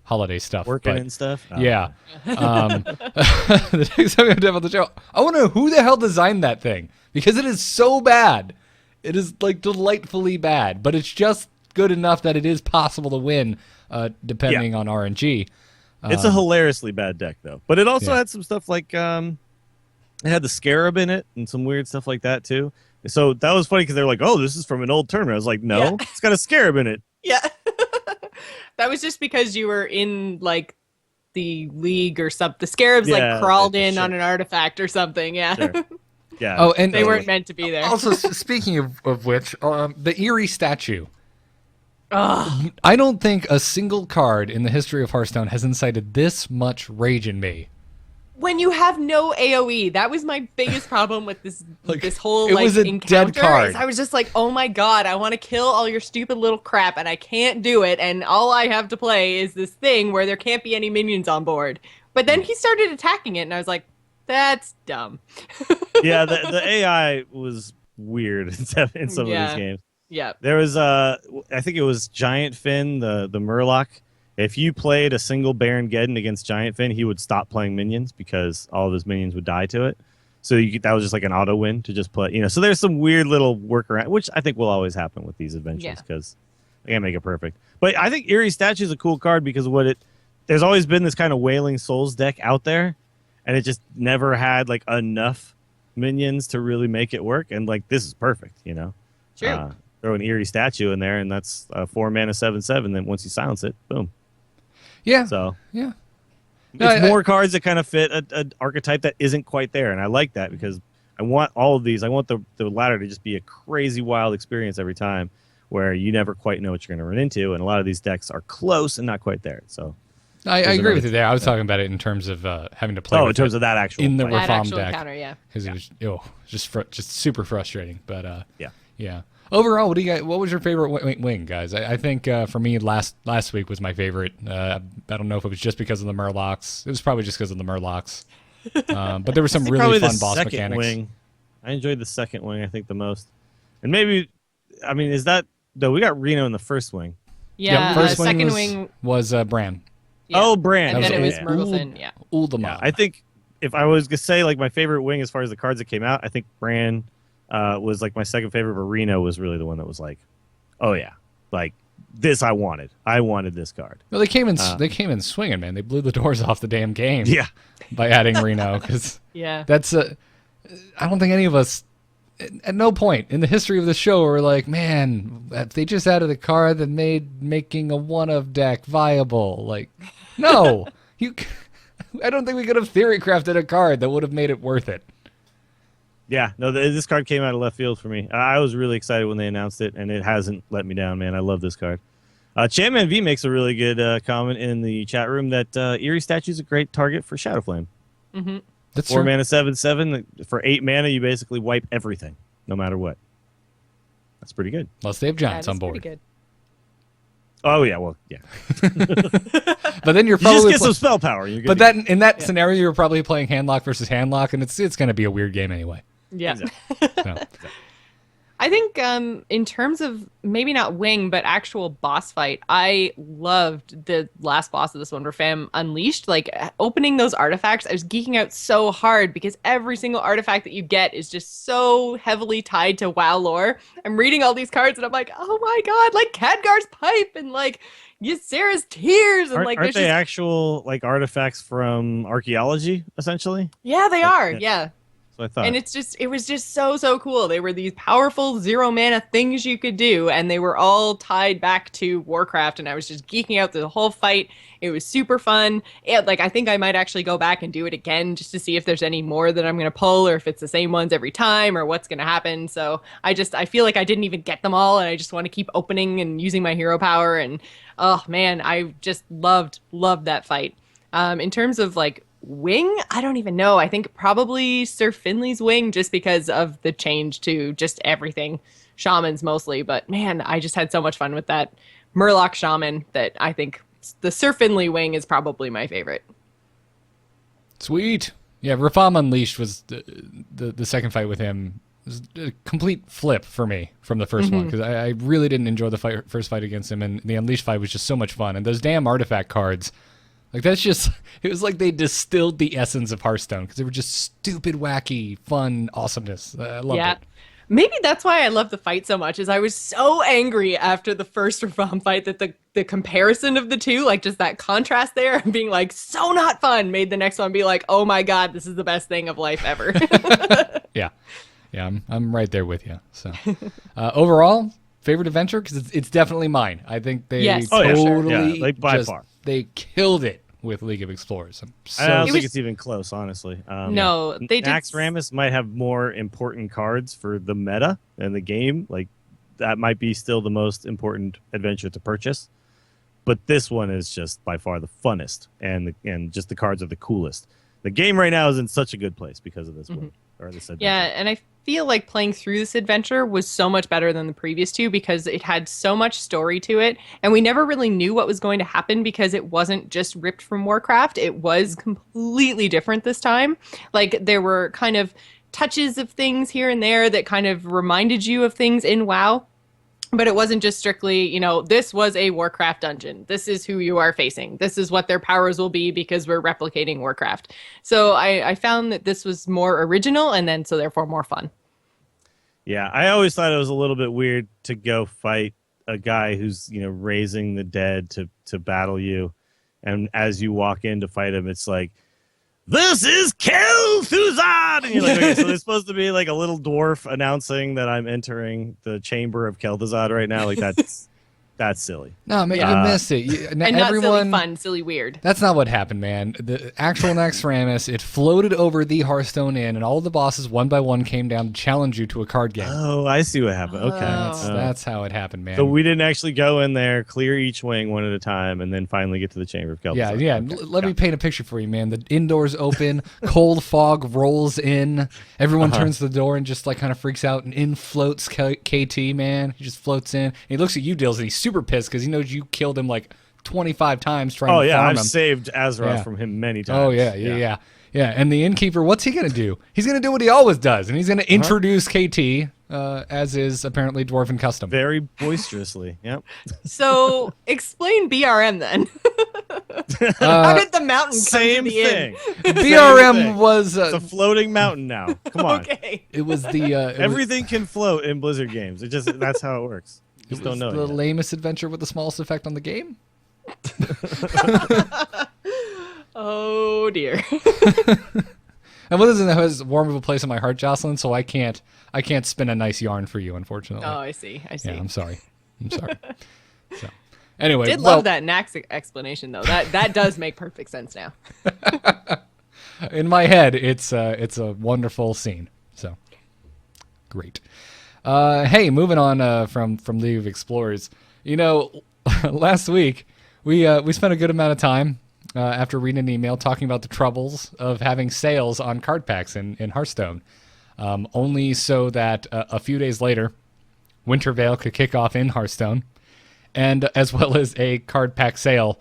holiday stuff. Working but, and stuff. Oh. Yeah. The next time we have a dev on the show, I want to know who the hell designed that thing because it is so bad. It is like delightfully bad, but it's just good enough that it is possible to win depending on RNG. It's a hilariously bad deck, though. But it also had some stuff like it had the Scarab in it and some weird stuff like that, too. So that was funny because they're like, oh, this is from an old tournament. I was like, no, Yeah. it's got a Scarab in it. Yeah. That was just because you were in like the league or something. The scarabs like crawled in on an artifact or something. Yeah. Sure. Yeah. Oh, and They weren't meant to be there. Also, speaking of which, the Eerie statue. Ugh. I don't think a single card in the history of Hearthstone has incited this much rage in me. When you have no AoE, that was my biggest problem with this this whole it like was a encounter. dead card. Is I was just like, oh my god, I want to kill all your stupid little crap, and I can't do it. And all I have to play is this thing where there can't be any minions on board. But then he started attacking it, and I was like, that's dumb. Yeah, the AI was weird in some of these games. Yeah. There was I think it was Giant Finn, the Murloc. If you played a single Baron Geddon against Giant Finn, he would stop playing minions because all of his minions would die to it. So that was just like an auto win to just play. So there's some weird little workaround, which I think will always happen with these adventures because they can't make it perfect. But I think Eerie Statue is a cool card because there's always been this kind of Wailing Souls deck out there, and it just never had like enough minions to really make it work. And like this is perfect, True. Throw an Eerie Statue in there, and that's 4 mana 7/7. Then once you silence it, boom. Yeah. So yeah. It's more cards that kind of fit an archetype that isn't quite there, and I like that because I want all of these. I want the ladder to just be a crazy wild experience every time, where you never quite know what you're going to run into, and a lot of these decks are close and not quite there. So I agree with you there. I was talking about it in terms of having to play. In terms of that actual in the fight. That Rafaam actual deck, encounter, because it was just super frustrating. But yeah. Overall, what was your favorite wing, guys? I think for me, last week was my favorite. I don't know if it was just because of the Murlocs. It was probably just because of the Murlocs. But there were some really fun boss mechanics. Wing. I enjoyed the second wing, I think, the most. And maybe, is that though? We got Reno in the first wing. Yeah, first second wing was Bran. Yeah. Oh, Bran. And then it was yeah. Murgleson. Yeah. Uldamon. I think if I was gonna say like my favorite wing as far as the cards that came out, I think Bran was like my second favorite, but Reno was really the one that was like, oh yeah, like this I wanted. I wanted this card. Well, they came in swinging, man. They blew the doors off the damn game. Yeah. By adding Reno, because that's I don't think any of us at no point in the history of the show were like, man, if they just added a card that made making a one-of deck viable. Like, no, I don't think we could have theory crafted a card that would have made it worth it. Yeah, no, this card came out of left field for me. I was really excited when they announced it, and it hasn't let me down, man. I love this card. Champman V makes a really good comment in the chat room that Eerie Statue is a great target for Shadow Flame. Mm-hmm. That's 4 true. mana 7/7. For 8 mana, you basically wipe everything, no matter what. That's pretty good. Unless they have giants on board. Good. Oh yeah, well yeah. But then you're You probably just get some spell power. You're good but to that in that scenario, you're probably playing handlock versus handlock, and it's going to be a weird game anyway. Yeah. Exactly. So. I think in terms of maybe not wing, but actual boss fight, I loved the last boss of this one, Rafaam Unleashed. Like opening those artifacts, I was geeking out so hard because every single artifact that you get is just so heavily tied to WoW lore. I'm reading all these cards and I'm like, oh my god, like Khadgar's Pipe and like Ysera's Tears and Aren't they actual like artifacts from archaeology essentially? Yeah, they are. Yeah. I thought. And it was just so cool. They were these powerful 0 mana things you could do, and they were all tied back to Warcraft, and I was just geeking out through the whole fight. It was super fun. I think I might actually go back and do it again just to see if there's any more that I'm going to pull, or if it's the same ones every time, or what's going to happen. So I feel like I didn't even get them all, and I just want to keep opening and using my hero power, and oh man, I just loved that fight. In terms of like wing, I don't even know. I think probably Sir Finley's wing, just because of the change to just everything. Shamans mostly, but man, I just had so much fun with that Murloc shaman that I think the Sir Finley wing is probably my favorite. Sweet. Yeah, Rafaam Unleashed was the second fight with him. It was a complete flip for me from the first one, because I really didn't enjoy the first fight against him, and the Unleashed fight was just so much fun. And those damn artifact cards, like that's just, it was like they distilled the essence of Hearthstone, because they were just stupid, wacky, fun awesomeness. I loved it. Maybe that's why I love the fight so much, is I was so angry after the first Rafaam fight that the comparison of the two, like just that contrast there and being like so not fun, made the next one be like, oh my god, this is the best thing of life ever. Yeah, I'm right there with you. So overall, favorite adventure, because it's definitely mine. I think they totally like by far they killed it with League of Explorers. I don't think it's even close, honestly. No, they did. Naxxramas might have more important cards for the meta and the game. Like that might be still the most important adventure to purchase. But this one is just by far the funnest, and just the cards are the coolest. The game right now is in such a good place because of this one or this adventure. Yeah, and I feel like playing through this adventure was so much better than the previous two because it had so much story to it, and we never really knew what was going to happen because it wasn't just ripped from Warcraft. It was completely different this time. Like there were kind of touches of things here and there that kind of reminded you of things in WoW. But it wasn't just strictly, this was a Warcraft dungeon. This is who you are facing. This is what their powers will be because we're replicating Warcraft. So I found that this was more original and then so therefore more fun. Yeah, I always thought it was a little bit weird to go fight a guy who's, raising the dead to battle you. And as you walk in to fight him, it's like, this is Kel'Thuzad! And you're like, okay, so there's supposed to be like a little dwarf announcing that I'm entering the chamber of Kel'Thuzad right now. Like, that's silly. No, man, you missed it. And not silly fun, silly weird. That's not what happened, man. The actual Naxxramas, it floated over the Hearthstone Inn, and all the bosses one by one came down to challenge you to a card game. Oh, I see what happened. Okay. That's how it happened, man. So we didn't actually go in there, clear each wing one at a time, and then finally get to the chamber of Kel'Thuzad. Yeah. Let me paint a picture for you, man. The indoors open, cold fog rolls in, everyone turns to the door and just like kind of freaks out, and in floats KT, man. He just floats in. And he looks at you, Dills, and he's super pissed because he knows you killed him like 25 times trying to farm him. I've saved Azeroth from him many times. Oh, yeah. And the innkeeper, what's he going to do? He's going to do what he always does, and he's going to introduce KT, as is apparently Dwarven custom. Very boisterously, yep. So, explain BRM then. How did the mountain come Same to the thing. inn? BRM was... it's a floating mountain now. Come on. Okay. It was the... Everything can float in Blizzard games. That's how it works. Just don't know the it yet. lamest adventure with the smallest effect on the game. Oh dear. And Blizzard has warm of a place in my heart, Jocelyn, so I can't spin a nice yarn for you, unfortunately. Oh, I see. Yeah, I'm sorry. So, anyway, Did love that Nax explanation though. That does make perfect sense now. In my head, it's a wonderful scene. So great. Hey, moving on from League of Explorers. Last week we spent a good amount of time after reading an email talking about the troubles of having sales on card packs in Hearthstone, only so that a few days later, Winterveil could kick off in Hearthstone, and as well as a card pack sale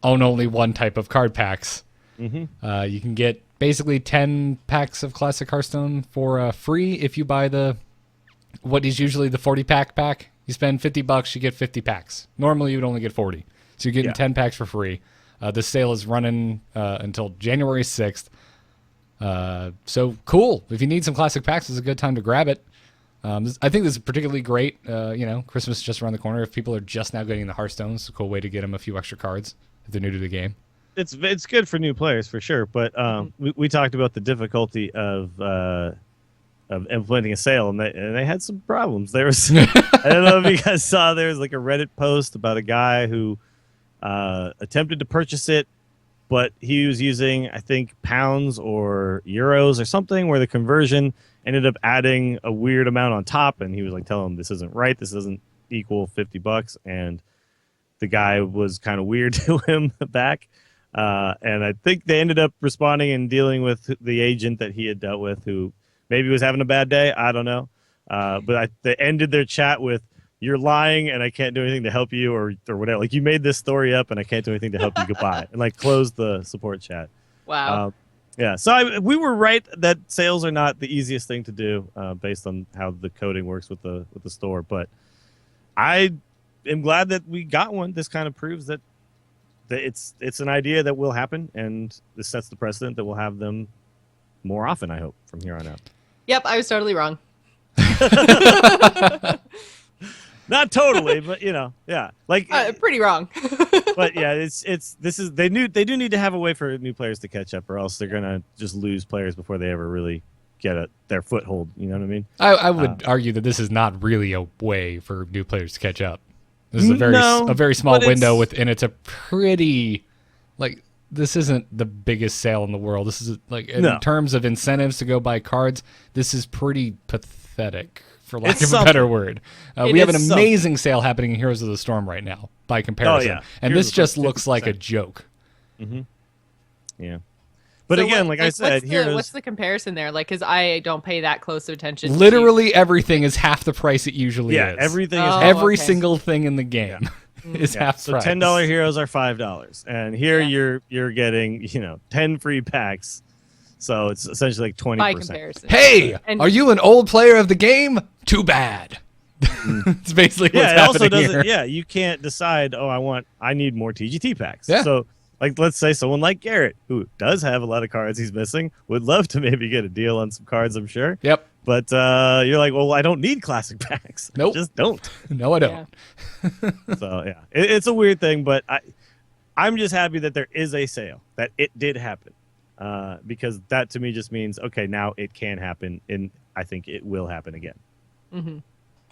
on only one type of card packs. Mm-hmm. You can get basically 10 packs of Classic Hearthstone for free if you buy what is usually the 40-pack. You spend $50, you get 50 packs. Normally, you would only get 40. So you're getting 10 packs for free. This sale is running until January 6th. So cool. If you need some classic packs, it's a good time to grab it. I think this is particularly great. Christmas is just around the corner. If people are just now getting the Hearthstone, it's a cool way to get them a few extra cards if they're new to the game. It's good for new players for sure. But we talked about the difficulty of implementing a sale, and they had some problems. There was I don't know if you guys saw, there was like a Reddit post about a guy who attempted to purchase it, but he was using, I think, pounds or euros or something, where the conversion ended up adding a weird amount on top, and he was like telling him this isn't right, this doesn't equal $50, and the guy was kind of weird to him back. And I think they ended up responding and dealing with the agent that he had dealt with, who maybe was having a bad day. I don't know. But they ended their chat with, "You're lying, and I can't do anything to help you," or whatever. Like, you made this story up, and I can't do anything to help you. Goodbye. And like closed the support chat. Wow. Yeah. So we were right that sales are not the easiest thing to do, based on how the coding works with the store. But I am glad that we got one. This kind of proves that it's an idea that will happen, and this sets the precedent that we'll have them more often, I hope, from here on out. Yep, I was totally wrong. Not totally, but yeah, like pretty wrong. But yeah, they do need to have a way for new players to catch up, or else they're gonna just lose players before they ever really get their foothold. You know what I mean? I would argue that this is not really a way for new players to catch up. This is a very small window and it's a pretty, like, this isn't the biggest sale in the world. This is like, in terms of incentives to go buy cards, this is pretty pathetic, for lack of a better word. We have an amazing sale happening in Heroes of the Storm right now, by comparison. Oh, yeah. And this just looks like a joke. Mm-hmm. Yeah. But so again, like I said, what's the comparison there? Like, because I don't pay that close attention. Literally everything is half the price it usually is. Yeah, everything is every single thing in the game is half price. So $10 heroes are $5, and here you're getting 10 free packs. So it's essentially like 20%. By comparison. Hey, are you an old player of the game? Too bad. It's basically what's Yeah, it also happening doesn't. here. Yeah, you can't decide. Oh, I need more TGT packs. Yeah. So, like, let's say someone like Garrett, who does have a lot of cards he's missing, would love to maybe get a deal on some cards. I'm sure. Yep. But you're like, well, I don't need classic packs. Nope. Just don't. No, I don't. So yeah, it's a weird thing, but I'm just happy that there is a sale, that it did happen, because that to me just means okay, now it can happen, and I think it will happen again. Mm-hmm.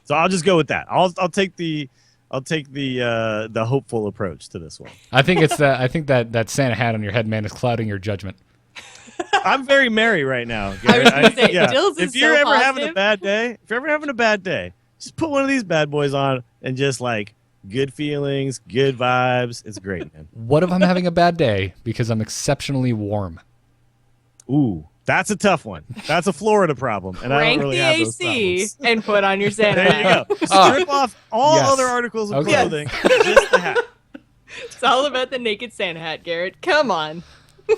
So I'll just go with that. I'll take the hopeful approach to this one. I think it's that. I think that Santa hat on your head, man, is clouding your judgment. I'm very merry right now. I was Garrett. going to say, Dills is if you're so ever having a positive. bad day, just put one of these bad boys on and just like good feelings, good vibes. It's great, man. What if I'm having a bad day because I'm exceptionally warm? Ooh, that's a tough one. That's a Florida problem, and I Crank don't really the have those AC problems. and put on your Santa There hat. you go. Strip off all Yes. other articles of Okay. clothing, just the hat. It's all about the naked Santa hat, Garrett. Come on.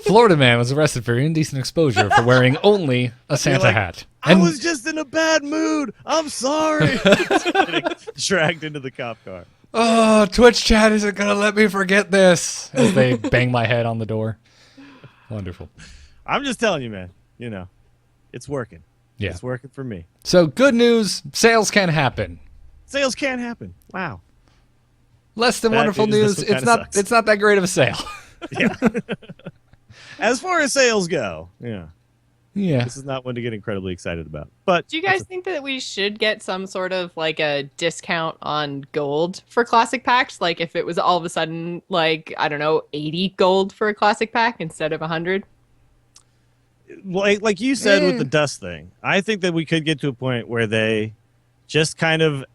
Florida man was arrested for indecent exposure for wearing only a Santa like, hat. I was just in a bad mood. I'm sorry. Getting dragged into the cop car. Oh, Twitch chat isn't gonna let me forget this. As they bang my head on the door. Wonderful. I'm just telling you, man. You know, it's working. Yeah. It's working for me. So good news, sales can happen. Sales can happen. Wow. Less than Bad wonderful news, news. this one It's kinda not. sucks. It's not that great of a sale. Yeah. As far as sales go, yeah, Yeah. this is not one to get incredibly excited about. But Do you guys think that we should get some sort of like a discount on gold for classic packs? Like if it was all of a sudden like, I don't know, 80 gold for a classic pack instead of 100? like you said with the dust thing, I think that we could get to a point where they just kind of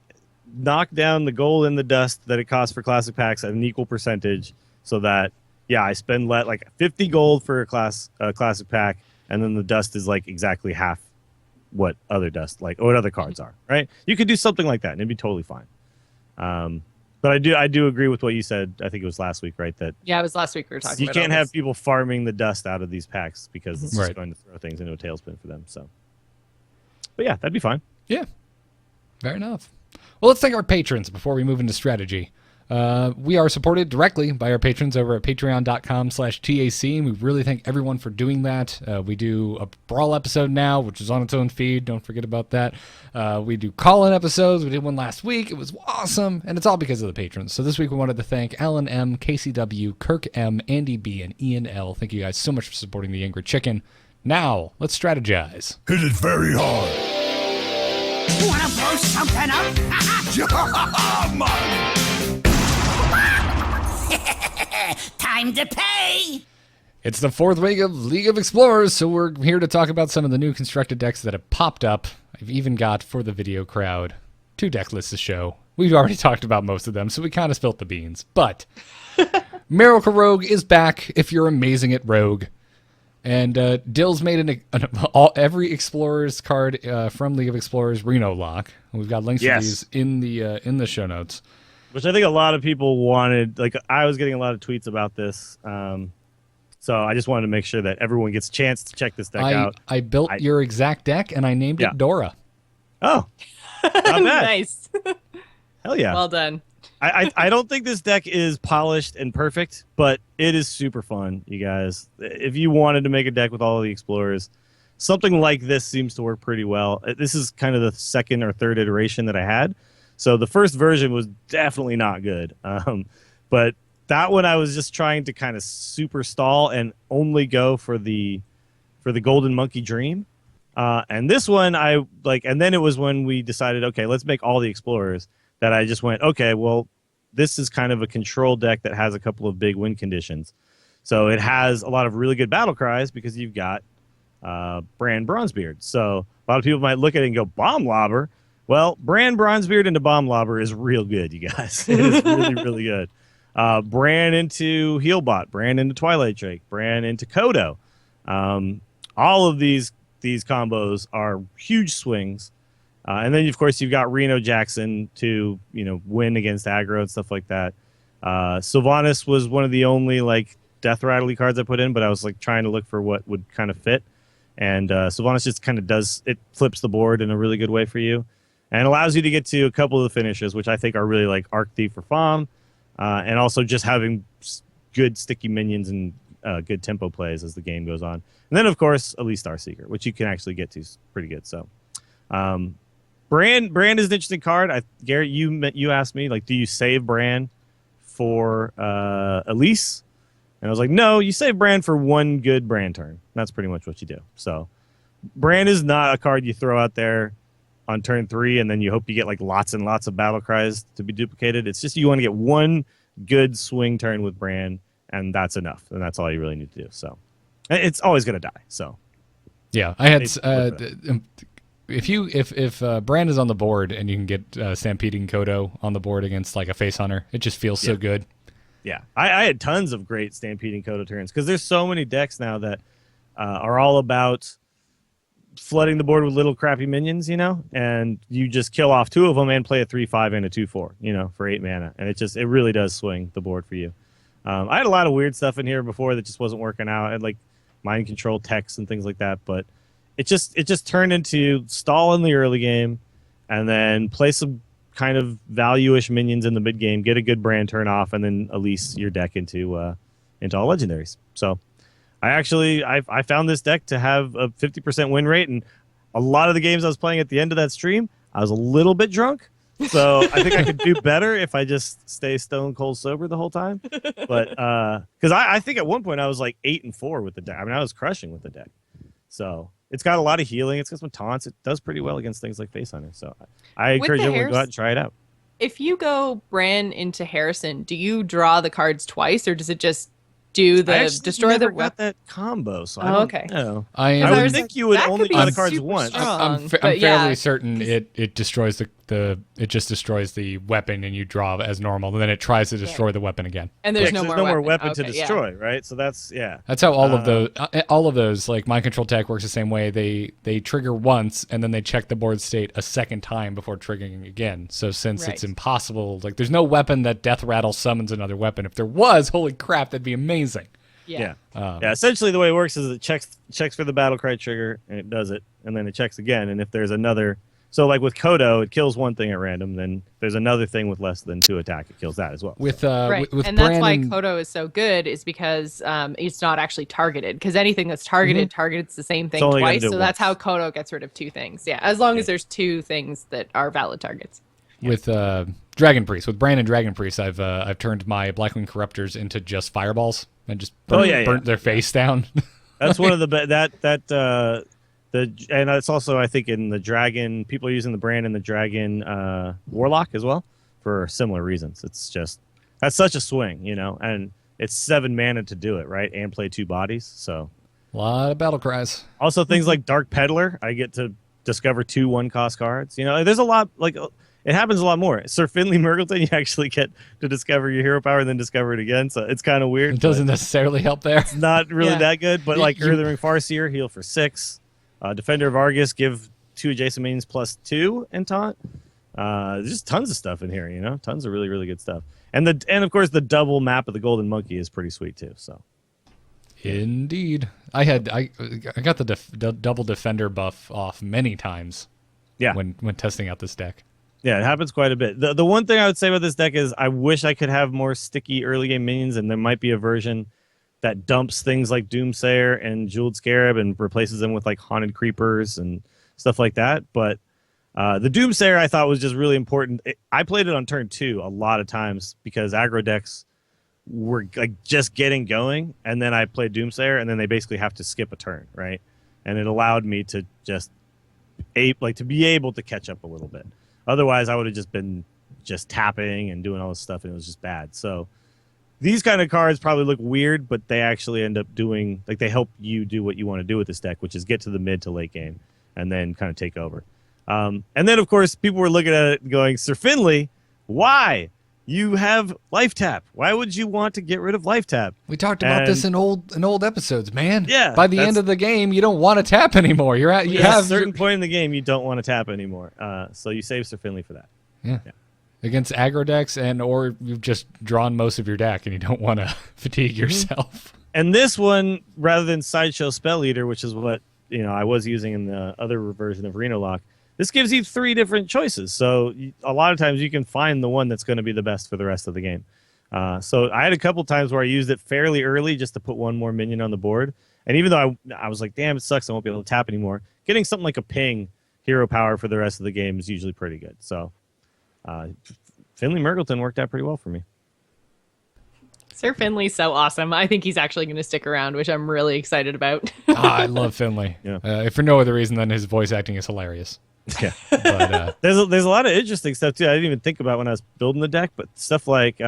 knock down the gold and the dust that it costs for classic packs at an equal percentage, so that I spend like 50 gold for a classic pack, and then the dust is like exactly half what other dust or what other cards are. Right? You could do something like that, and it'd be totally fine. But I do agree with what you said. I think it was last week, right? That Yeah, it was last week we were talking you about can't all have this. people farming the dust out of these packs because it's just Right. going to throw things into a tailspin for them. So, but yeah, that'd be fine. Yeah. Fair enough. Well, let's thank our patrons before we move into strategy. We are supported directly by our patrons over at patreon.com/TAC, and we really thank everyone for doing that. We do a Brawl episode now, which is on its own feed. Don't forget about that. We do call-in episodes. We did one last week. It was awesome, and it's all because of the patrons. So this week we wanted to thank Alan M., KCW, Kirk M., Andy B., and Ian L. Thank you guys so much for supporting the Angry Chicken. Now, let's strategize. Hit it very hard. Wanna blow something up? Time to pay! It's the fourth week of League of Explorers, so we're here to talk about some of the new constructed decks that have popped up. I've even got, for the video crowd, 2 deck lists to show. We've already talked about most of them, so we kind of spilt the beans. But Miracle Rogue is back if you're amazing at Rogue. And Dills made every Explorers card from League of Explorers Reno lock. We've got links to these in the show notes. Which I think a lot of people wanted. Like I was getting a lot of tweets about this. So I just wanted to make sure that everyone gets a chance to check this deck out. I built your exact deck, and I named it Dora. Oh, not bad. Nice. Hell yeah. Well done. I don't think this deck is polished and perfect, but it is super fun, you guys. If you wanted to make a deck with all of the Explorers, something like this seems to work pretty well. This is kind of the second or third iteration that I had. So the first version was definitely not good. But that one I was just trying to kind of super stall and only go for the Golden Monkey Dream. And this one and then it was when we decided, okay, let's make all the Explorers, that I just went, okay, well, this is kind of a control deck that has a couple of big win conditions. So it has a lot of really good battle cries because you've got Bran Bronzebeard. So a lot of people might look at it and go, Bomb Lobber. Well, Bran Bronzebeard into Bomb Lobber is real good, you guys. It is really, really good. Bran into Healbot, Bran into Twilight Drake, Bran into Kodo. All of these combos are huge swings. And then, of course, you've got Reno Jackson to, win against aggro and stuff like that. Sylvanas was one of the only, Death Rattly cards I put in, but I was, trying to look for what would kind of fit. And Sylvanas just kind of flips the board in a really good way for you. and allows you to get to a couple of the finishes, which I think are really like Arc Thief Rafaam, and also just having good sticky minions and good tempo plays as the game goes on. And then, of course, Elise Starseeker, which you can actually get to pretty good. So, Bran is an interesting card. Garrett, you asked me, like, do you save Bran for Elise? And I was like, no, you save Bran for one good Bran turn. That's pretty much what you do. So, Bran is not a card you throw out there on turn 3 and then you hope you get like lots and lots of battle cries to be duplicated. It's just you want to get one good swing turn with Bran, and that's enough. And that's all you really need to do. So, it's always going to die. So, yeah, I had if Bran is on the board and you can get Stampeding Kodo on the board against like a face hunter, it just feels so good. Yeah, I had tons of great Stampeding Kodo turns because there's so many decks now that are all about flooding the board with little crappy minions, and you just kill off 2 of them and play a 3/5 and a 2/4, for 8 mana, and it really does swing the board for you. I had a lot of weird stuff in here before that just wasn't working out. I had like mind control techs and things like that, but it just turned into stall in the early game and then play some kind of value-ish minions in the mid game, get a good Bran turn off, and then Elise your deck into all legendaries. So I found this deck to have a 50% win rate, and a lot of the games I was playing at the end of that stream, I was a little bit drunk. So I think I could do better if I just stay stone cold sober the whole time. But because I think at one point I was like 8-4 with the deck. I mean, I was crushing with the deck. So it's got a lot of healing. It's got some taunts. It does pretty well against things like Face Hunter. So I encourage everyone to go out and try it out. If you go Bran into Harrison, do you draw the cards twice, or does it just do the destroy the got that combo? So I don't know. I would think you would only draw the cards once. I'm fairly certain it destroys it just destroys the weapon and you draw as normal, and then it tries to destroy the weapon again. And there's no more weapon to destroy, right? So that's That's how all of those like mind control tech works the same way. They trigger once and then they check the board state a second time before triggering again. So since it's impossible, like there's no weapon that Death Rattle summons another weapon. If there was, holy crap, that'd be amazing. Yeah. Essentially, the way it works is it checks for the battle cry trigger, and it does it, and then it checks again. And if there's another, so like with Kodo, it kills one thing at random. Then if there's another thing with less than 2 attack, it kills that as well. With and that's why Kodo is so good, is because it's not actually targeted. Because anything that's targeted targets the same thing twice. So that's how Kodo gets rid of 2 things. Yeah, as long as there's 2 things that are valid targets. With Dragon Priest, with Bran and Dragon Priest, I've turned my Blackwing Corruptors into just fireballs and just burnt their face down. That's one of the and it's also, I think, in the Dragon, people are using the Bran and the Dragon Warlock as well for similar reasons. It's just that's such a swing, and it's 7 mana to do it, right, and play 2 bodies. So a lot of battle cries. Also things like Dark Peddler, I get to discover 2 1-cost cards. There's a lot like. It happens a lot more. Sir Finley Murgleton, you actually get to discover your hero power and then discover it again. So it's kind of weird. It doesn't necessarily help there. It's not really that good. But like Earthring Farseer, heal for 6. Defender of Argus, give 2 adjacent minions +2 and taunt. There's just tons of stuff in here, Tons of really, really good stuff. And of course the double map of the Golden Monkey is pretty sweet too. So indeed. I got the double defender buff off many times. Yeah. When testing out this deck. Yeah, it happens quite a bit. The one thing I would say about this deck is I wish I could have more sticky early game minions, and there might be a version that dumps things like Doomsayer and Jeweled Scarab and replaces them with like Haunted Creepers and stuff like that. But the Doomsayer I thought was just really important. I played it on turn 2 a lot of times because aggro decks were like just getting going, and then I played Doomsayer, and then they basically have to skip a turn, right? And it allowed me to just to be able to catch up a little bit. Otherwise, I would have just been tapping and doing all this stuff, and it was just bad. So these kind of cards probably look weird, but they actually end up doing, like, they help you do what you want to do with this deck, which is get to the mid to late game and then kind of take over. And then, of course, people were looking at it going, Sir Finley, why? You have Life Tap. Why would you want to get rid of Life Tap? We talked about this in old episodes, man. Yeah. By the end of the game, you don't want to tap anymore. You have a certain point in the game you don't want to tap anymore. So you save Sir Finley for that. Yeah. Against aggro decks, or you've just drawn most of your deck and you don't want to fatigue yourself. And this one, rather than Sideshow Spell Eater, which is what I was using in the other version of Reno Lock, this gives you 3 different choices. So a lot of times you can find the one that's going to be the best for the rest of the game. So I had a couple times where I used it fairly early just to put one more minion on the board. And even though I was like, damn, it sucks, I won't be able to tap anymore, getting something like a ping hero power for the rest of the game is usually pretty good. So Finley Mergleton worked out pretty well for me. Sir Finley's so awesome. I think he's actually going to stick around, which I'm really excited about. I love Finley. Yeah. If for no other reason than his voice acting is hilarious. Yeah. But There's a lot of interesting stuff too. I didn't even think about when I was building the deck, but stuff like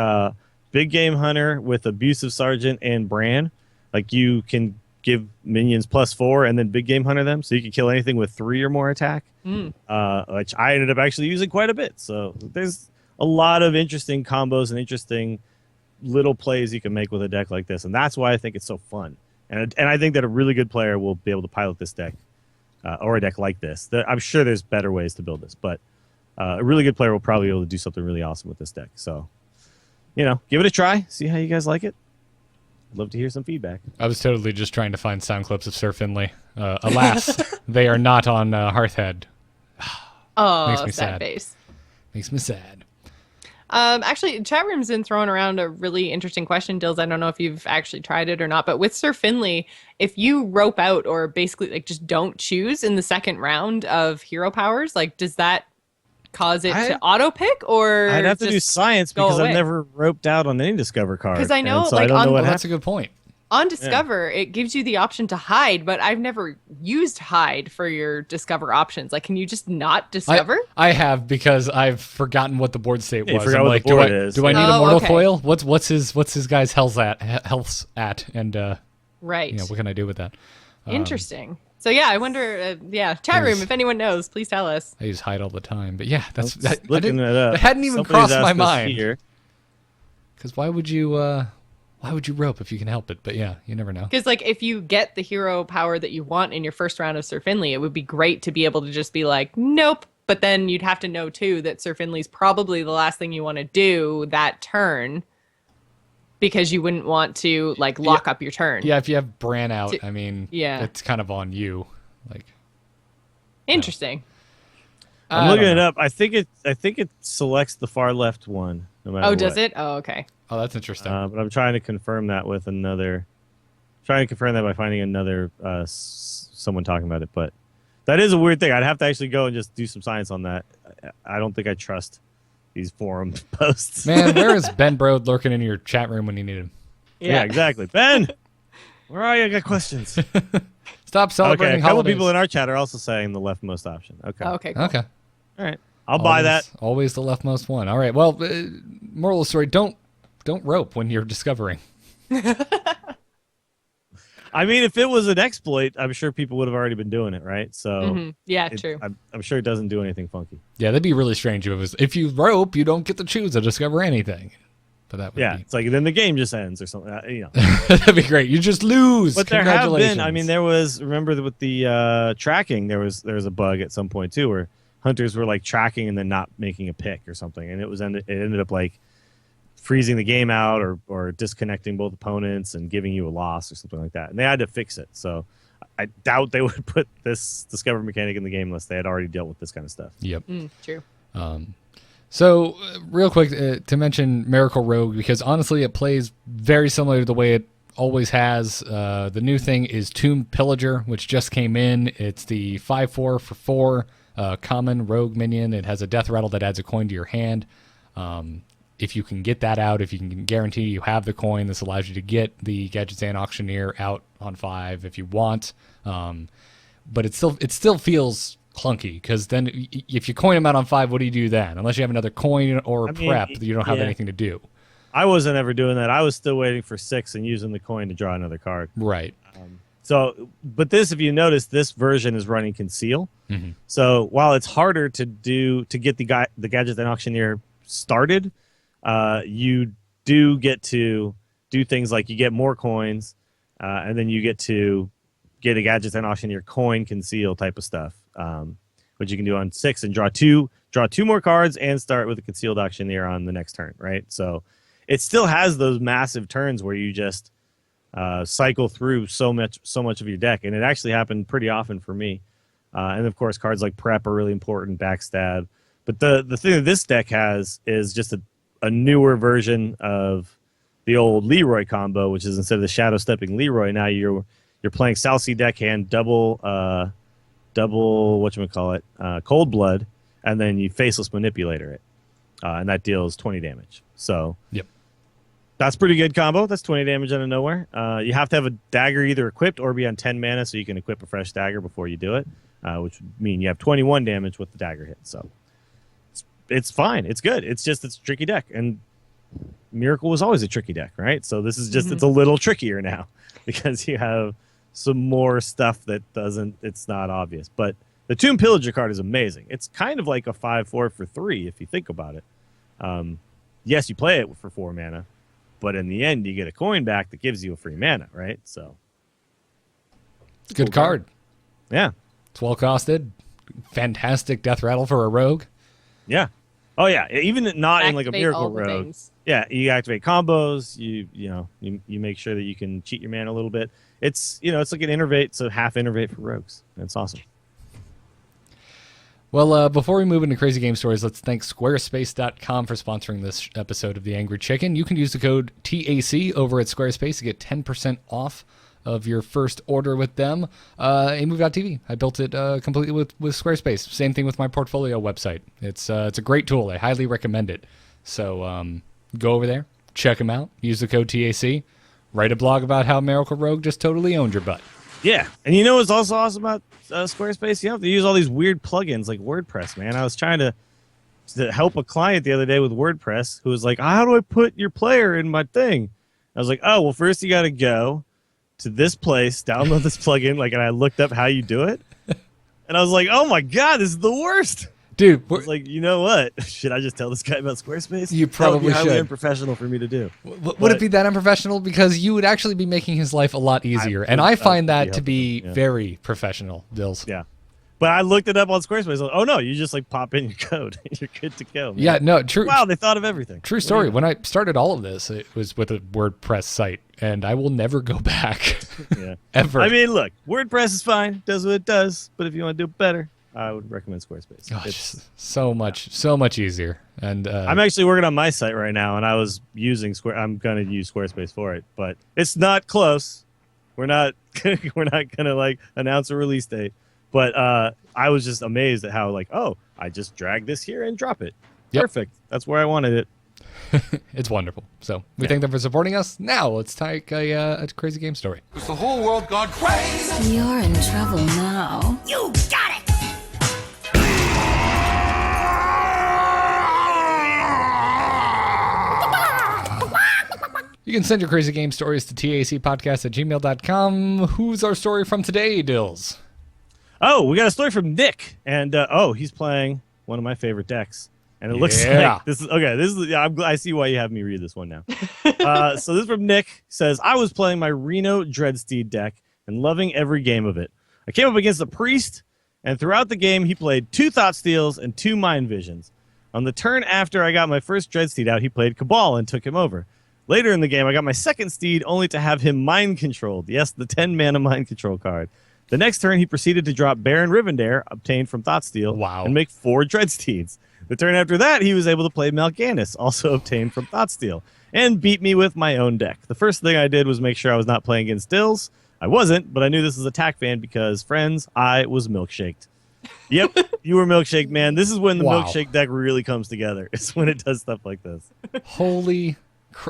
Big Game Hunter with Abusive Sergeant and Bran, like you can give minions +4 and then Big Game Hunter them, so you can kill anything with 3 or more attack, which I ended up actually using quite a bit. So there's a lot of interesting combos and interesting little plays you can make with a deck like this, and that's why I think it's so fun. And I think that a really good player will be able to pilot this deck. Or a deck like this. I'm sure there's better ways to build this, but a really good player will probably be able to do something really awesome with this deck. So, give it a try. See how you guys like it. I'd love to hear some feedback. I was totally just trying to find sound clips of Sir Finley. Alas, they are not on Hearthhead. Oh, Makes me sad sad. face. Makes me sad. Actually, chat room's been throwing around a really interesting question, Dills. I don't know if you've actually tried it or not, but with Sir Finley, if you rope out or basically like just don't choose in the second round of hero powers, like does that cause it to auto pick, or I'd have to do just science go because away? I've never roped out on any Discover card. 'Cause I know, and so like, I don't on- know what Well, that's happened. a good point. On Discover, it gives you the option to hide, but I've never used hide for your Discover options. Like, can you just not Discover? I have, because I've forgotten what the board state Yeah, you was. forgot I'm what like, the board do I is. do I need Oh, a mortal okay. foil? What's his guy's health's at? And Right. what can I do with that? Interesting. So yeah, I wonder. Chat room. If anyone knows, please tell us. I use hide all the time, but yeah, that's Let's I looking didn't- it up. That hadn't even Somebody's crossed my asked us mind. here. Because why would you rope if you can help it? But yeah, you never know. Because like if you get the hero power that you want in your first round of Sir Finley, it would be great to be able to just be like, nope. But then you'd have to know too that Sir Finley's probably the last thing you want to do that turn, because you wouldn't want to like lock up your turn. Yeah, if you have Bran out, I mean, yeah. it's kind of on you. Like, Interesting. I'm I looking don't it know. up. I think it selects the far left one. No matter Oh, does what. it? Oh, okay. Oh, that's interesting. But I'm trying to confirm that with another. Trying to confirm that by finding another someone talking about it. But that is a weird thing. I'd have to actually go and just do some science on that. I don't think I trust these forum posts. Man, where is Ben Brode lurking in your chat room when you need him? Yeah, exactly. Ben, where are you? I got questions. Stop Okay, celebrating a couple holidays. people in our chat are also saying the leftmost option. Okay. Okay. Cool. Okay. All right. I'll buy that. Always the leftmost one. All right. Well, moral of the story: don't rope when you're discovering. I mean, if it was an exploit, I'm sure people would have already been doing it, right? So Mhm. Yeah, it- true. I'm sure it doesn't do anything funky. Yeah, that'd be really strange if it was. If you rope, you don't get to choose to discover anything. But that would Yeah, be it's like then the game just ends or something. that'd be great. You just lose. But there have Congratulations. been. I mean, there was. Remember with the tracking, there was a bug at some point too, where hunters were like tracking and then not making a pick or something, and it ended up like freezing the game out or disconnecting both opponents and giving you a loss or something like that. And they had to fix it. So I doubt they would put this discover mechanic in the game unless they had already dealt with this kind of stuff. Yep. True. So, real quick, to mention Miracle Rogue, because honestly, it plays very similar to the way it always has. The new thing is Tomb Pillager, which just came in. It's the 5/4 for 4 common rogue minion. It has a death rattle that adds a coin to your hand. If you can get that out, if you can guarantee you have the coin, this allows you to get the Gadgetzan Auctioneer out on 5 if you want. But it still feels clunky, because then if you coin them out on 5, what do you do then? Unless you have another coin or prep, you don't have anything to do. I wasn't ever doing that. I was still waiting for 6 and using the coin to draw another card. Right. So, but this, if you notice, this version is running Conceal. Mm-hmm. So while it's harder to get the Gadgetzan Auctioneer started, you do get to do things like you get more coins, and then you get to get a Gadgetzan Auctioneer coin Conceal type of stuff, which you can do on 6 and draw two more cards and start with a Concealed Auctioneer on the next turn, right? So it still has those massive turns where you just cycle through so much of your deck, and it actually happened pretty often for me. And of course, cards like Prep are really important, Backstab. But the thing that this deck has is just a newer version of the old Leroy combo, which is instead of the Shadow Stepping Leroy, now you're playing Southsea Deckhand, double Cold Blood, and then you Faceless Manipulator it, and that deals 20 damage. So Yep. that's pretty good combo. That's 20 damage out of nowhere. You have to have a dagger either equipped or be on 10 mana, so you can equip a fresh dagger before you do it, which would mean you have 21 damage with the dagger hit. So it's fine. It's good. It's a tricky deck, and Miracle was always a tricky deck, right? So this is just it's a little trickier now because you have some more stuff that it's not obvious. But the Tomb Pillager card is amazing. It's kind of like a 5/4 for 3 if you think about it. Yes, you play it for 4 mana, but in the end you get a coin back that gives you a free mana, right? So Good card. yeah. It's well costed. Fantastic death rattle for a rogue. Yeah. Oh yeah. Even not in like a Activate Miracle all the Rogue. things. Yeah, you activate combos. You make sure that you can cheat your mana a little bit. It's it's like an innervate, so half innervate for rogues. It's awesome. Well, before we move into crazy game stories, let's thank Squarespace.com for sponsoring this episode of The Angry Chicken. You can use the code TAC over at Squarespace to get 10% off of your first order with them. AMove.tv. I built it completely with Squarespace. Same thing with my portfolio website. It's a great tool. I highly recommend it. So go over there, check them out, use the code TAC, write a blog about how Miracle Rogue just totally owned your butt. Yeah, and what's also awesome about Squarespace? You have to use all these weird plugins like WordPress, man. I was trying to help a client the other day with WordPress who was like, how do I put your player in my thing? I was like, oh, well, first you got to go to this place, download this plugin, and I looked up how you do it. And I was like, oh my God, this is the worst. Dude, I was like, you know what? Should I just tell this guy about Squarespace? You probably That would be highly should. unprofessional for me to do. Would it be that unprofessional? Because you would actually be making his life a lot easier. And I find that to be very professional, Dills. Yeah. But I looked it up on Squarespace. Like, oh, no, you just pop in your code. You're good to go. Man. Yeah, no, true. Wow, they thought of everything. True story. When I started all of this, it was with a WordPress site, and I will never go back. Yeah. Ever. I mean, look, WordPress is fine. Does what it does. But if you want to do it better, I would recommend Squarespace. Gosh, it's so much easier. And I'm actually working on my site right now, and I was using I'm going to use Squarespace for it, but it's not close. We're not going to announce a release date. But I was just amazed at how I just drag this here and drop it. Yep. Perfect. That's where I wanted it. it's wonderful. So we thank them for supporting us. Now let's take a crazy game story. Is the whole world gone crazy? You're in trouble now. You got it! You can send your crazy game stories to tacpodcast@gmail.com. Who's our story from today, Dills? Oh, we got a story from Nick, and he's playing one of my favorite decks, and it looks Yeah. like this is okay. I see why you have me read this one now. So this is from Nick. Says, I was playing my Reno Dreadsteed deck and loving every game of it. I came up against a priest, and throughout the game he played 2 Thought Steals and 2 Mind Visions. On the turn after I got my first Dreadsteed out, he played Cabal and took him over. Later in the game, I got my second steed only to have him mind controlled. Yes, the 10 mana mind control card. The next turn, he proceeded to drop Baron Rivendare, obtained from Thoughtsteal, Wow. and make 4 Dreadsteeds. The turn after that, he was able to play Mal'Ganis, also obtained from Thoughtsteal, and beat me with my own deck. The first thing I did was make sure I was not playing against Dills. I wasn't, but I knew this was attack fan because, friends, I was milkshaked. Yep, you were milkshaked, man. This is when the Wow. milkshake deck really comes together. It's when it does stuff like this. Holy,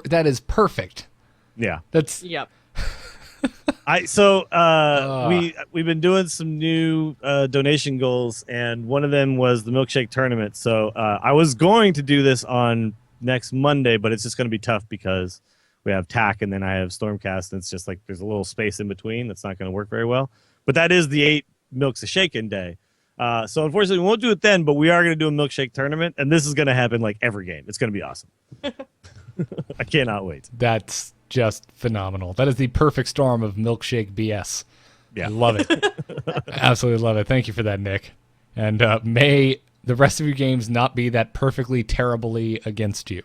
that is perfect. Yeah. That's Yep. We've been doing some new donation goals, and one of them was the milkshake tournament. So I was going to do this on next Monday, but it's just going to be tough because we have TAC and then I have Stormcast, and it's just there's a little space in between that's not going to work very well. But that is the 8 Milks a Shaken day. So unfortunately, we won't do it then, but we are going to do a milkshake tournament, and this is going to happen every game. It's going to be awesome. I cannot wait. That's just phenomenal. That is the perfect storm of milkshake BS. Yeah. I love it. Absolutely love it. Thank you for that, Nick. And may the rest of your games not be that perfectly terribly against you.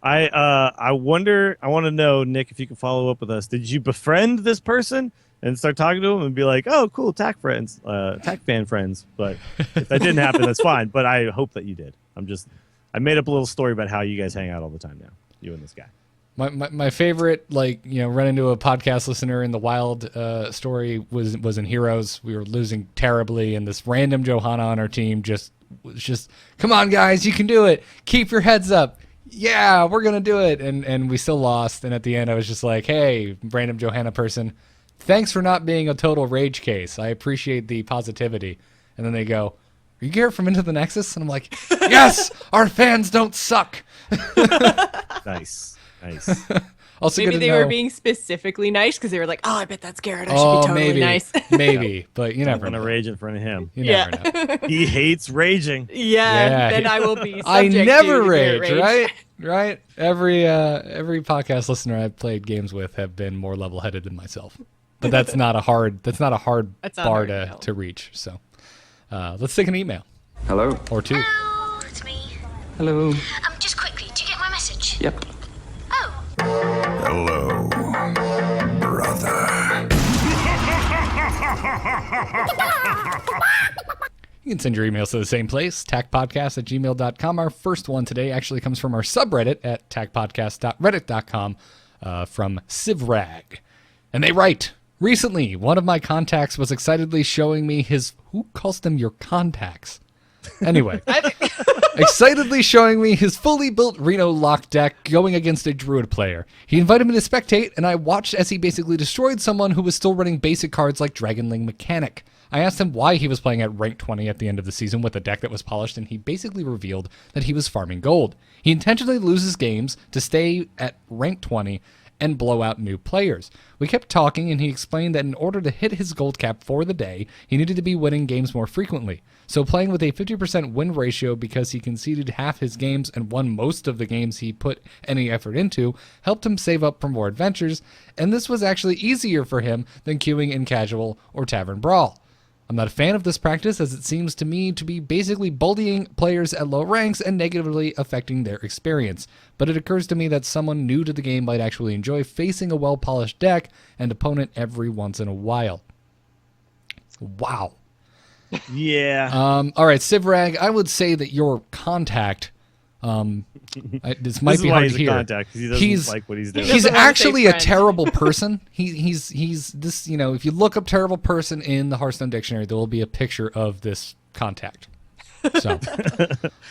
I want to know, Nick, if you can follow up with us. Did you befriend this person? and start talking to them and be like, "Oh, cool, TAC friends, TAC fan friends." But if that didn't happen, that's fine. But I hope that you did. I made up a little story about how you guys hang out all the time now, you and this guy. My favorite, run into a podcast listener in the wild story was in Heroes. We were losing terribly, and this random Johanna on our team was just, come on, guys, you can do it. Keep your heads up. Yeah, we're going to do it. And we still lost. And at the end, I was just like, hey, random Johanna person, thanks for not being a total rage case. I appreciate the positivity. And then they go, are you Garrett from Into the Nexus? And I'm like, yes, our fans don't suck. Nice. Also, maybe they were being specifically nice because they were like, "Oh, I bet that's Garrett. I should be totally nice." Maybe, but you never know. I'm gonna rage in front of him. You never know. He hates raging. Yeah, then I will be. I never to rage, right? Every podcast listener I've played games with have been more level-headed than myself. But that's not a hard bar to reach. So, let's take an email. Hello. Or two. Hello, it's me. Hello. Just quickly, do you get my message? Yep. Oh. Hello, brother. You can send your emails to the same place, tacpodcast@gmail.com. Our first one today actually comes from our subreddit at tacpodcast.reddit.com from Civrag. And they write, recently, one of my contacts was excitedly showing me his... Who calls them your contacts? Anyway, excitedly showing me his fully built Reno lock deck going against a druid player. He invited me to spectate, and I watched as he basically destroyed someone who was still running basic cards like Dragonling Mechanic. I asked him why he was playing at rank 20 at the end of the season with a deck that was polished, and he basically revealed that he was farming gold. He intentionally loses games to stay at rank 20 and blow out new players. We kept talking, and he explained that in order to hit his gold cap for the day, he needed to be winning games more frequently. So playing with a 50% win ratio because he conceded half his games and won most of the games he put any effort into helped him save up for more adventures, and this was actually easier for him than queuing in casual or tavern brawl. I'm not a fan of this practice, as it seems to me to be basically bullying players at low ranks and negatively affecting their experience. But it occurs to me that someone new to the game might actually enjoy facing a well-polished deck and opponent every once in a while. Wow. Yeah. All right, Civrag, I would say that your contact... this might be hard to hear. Contact, he doesn't like what he's doing. He's actually a terrible person. He's this. If you look up terrible person in the Hearthstone dictionary, there will be a picture of this contact. So,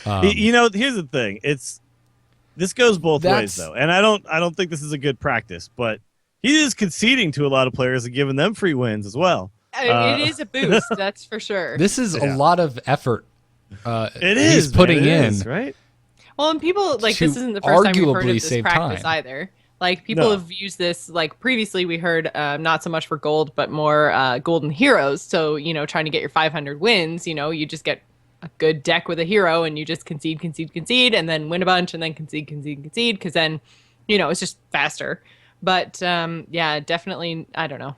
here's the thing. This goes both ways though, and I don't think this is a good practice. But he is conceding to a lot of players and giving them free wins as well. It is a boost, that's for sure. This is a lot of effort. He's putting in, right? Well, and people this isn't the first time we've heard of this practice time. either. Like people have used this. Like previously, we heard not so much for gold, but more golden heroes. So trying to get your 500 wins, you just get a good deck with a hero, and you just concede, and then win a bunch, and then concede, because then it's just faster. But yeah, definitely, I don't know.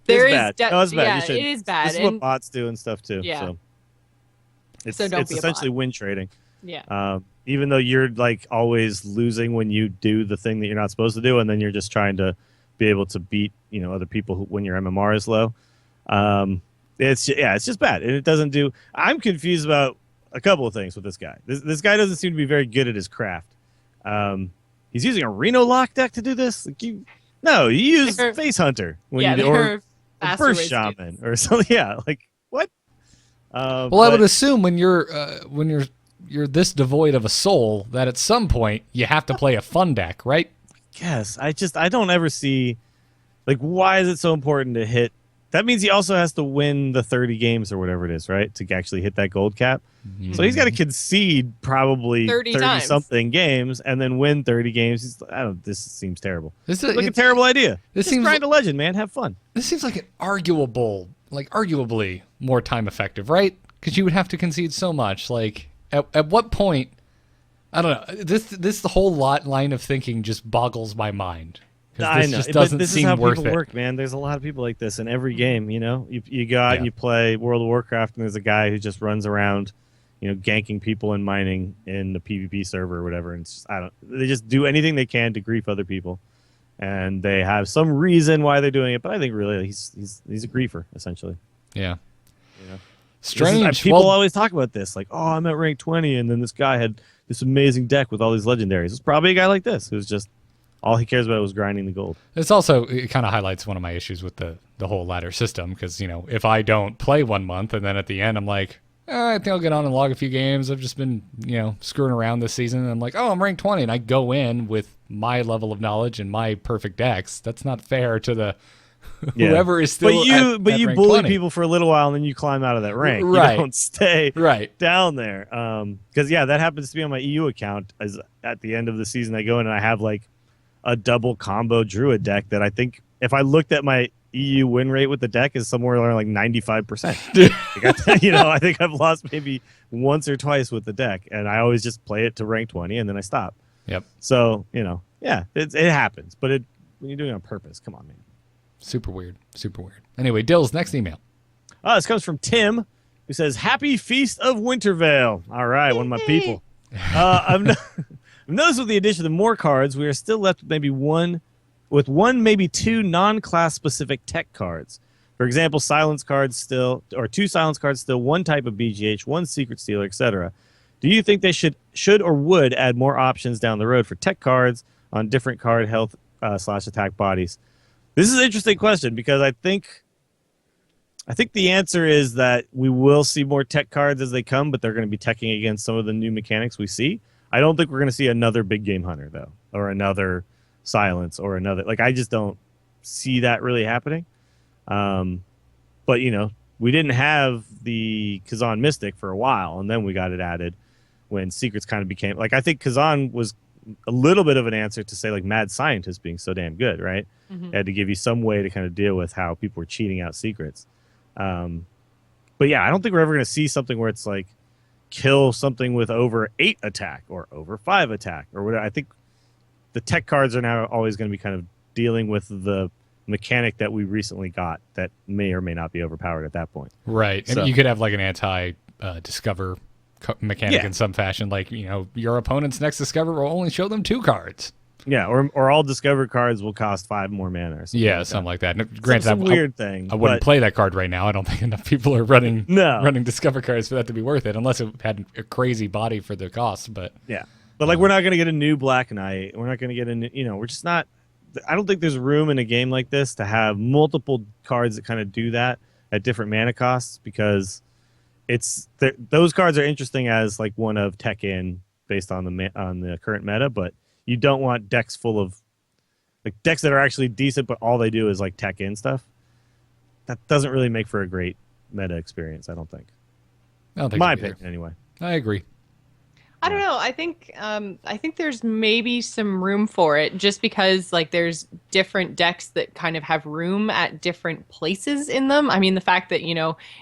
It's bad. Yeah, it is bad. This is what bots do and stuff too. Yeah. So it's don't be essentially a bot. win trading. Yeah. Even though you're always losing when you do the thing that you're not supposed to do, and then you're just trying to be able to beat other people when your MMR is low. It's just bad, and it doesn't do. I'm confused about a couple of things with this guy. This guy doesn't seem to be very good at his craft. He's using a Reno lock deck to do this. You use Face Hunter when you do, or Burst Shaman or something. Yeah, what? I would assume when you're this devoid of a soul that at some point you have to play a fun deck, right? Yes. I don't ever see why is it so important to hit. That means he also has to win the 30 games or whatever it is, right? To actually hit that gold cap. Mm-hmm. So he's got to concede probably 30 something games and then win 30 games. This seems terrible. It's a terrible idea. This seems grind a legend, man. Have fun. This seems like an arguably more time effective, right? Because you would have to concede so much. At what point? I don't know. This the whole line of thinking just boggles my mind. I know, just doesn't but this seem is how worth people it. work, man. There's a lot of people like this in every game. You go out and you play World of Warcraft, and there's a guy who just runs around, ganking people and mining in the PvP server or whatever. And it's just, they just do anything they can to grief other people. and they have some reason why they're doing it. But I think really he's a griefer essentially. Yeah. You know? Strange. People Well, always talk about this, like, oh, I'm at rank 20, and then this guy had this amazing deck with all these legendaries. It's probably a guy like this who's just all he cares about was grinding the gold. it's also, it kind of highlights one of my issues with the whole ladder system, because, if I don't play 1 month and then at the end I'm like, I think I'll get on and log a few games. I've just been, screwing around this season. And I'm like, oh, I'm ranked 20. And I go in with my level of knowledge and my perfect decks. That's not fair to the whoever is still But you rank bully 20. people for a little while, and then you climb out of that rank. Right. You don't stay Right. down there. Because, that happens to be on my EU account. As at the end of the season, I go in and I have, like, a double combo Druid deck that I think if I looked at my EU win rate with the deck is somewhere around like 95%. I think I've lost maybe once or twice with the deck, and I always just play it to rank 20 and then I stop. Yep. So, it happens, but when you're doing it on purpose, come on, man. Super weird. Super weird. Anyway, Dills, next email. This comes from Tim, who says, Happy Feast of Winterveil. All right, one of my people. I've noticed with the addition of more cards, we are still left with one, maybe two non-class specific tech cards. For example, silence cards still, or two silence cards still, one type of BGH, one secret stealer, etc. Do you think they should or would add more options down the road for tech cards on different card health / attack bodies? This is an interesting question because I think the answer is that we will see more tech cards as they come, but they're going to be teching against some of the new mechanics we see. I don't think we're going to see another big game hunter though, or another silence, or another, like, I just don't see that really happening. But we didn't have the Kazan Mystic for a while, and then we got it added when secrets kind of became, like, I think Kazan was a little bit of an answer to say, like, Mad Scientist being so damn good, right? It had to give you some way to kind of deal with how people were cheating out secrets. But I don't think we're ever going to see something where it's like kill something with over 8 attack or over 5 attack or whatever. I think the tech cards are now always going to be kind of dealing with the mechanic that we recently got that may or may not be overpowered at that point. Right. So, and you could have like an anti-discover mechanic in some fashion. Like, your opponent's next discover will only show them 2 cards. Yeah, or all discovered cards will cost 5 more mana or something. Yeah, something like that. Granted, some weird thing. I wouldn't play that card right now. I don't think enough people are running discover cards for that to be worth it, unless it had a crazy body for the cost. But yeah. But, like, we're not going to get a new Black Knight. We're not going to get a new, we're just not, I don't think there's room in a game like this to have multiple cards that kind of do that at different mana costs, because those cards are interesting as, like, one of tech in based on the current meta, but you don't want decks full of, like, decks that are actually decent, but all they do is, like, tech in stuff. That doesn't really make for a great meta experience, I don't think. I don't think My so either. opinion, anyway. I agree. I don't know. I think there's maybe some room for it, just because, like, there's different decks that kind of have room at different places in them. I mean, the fact that,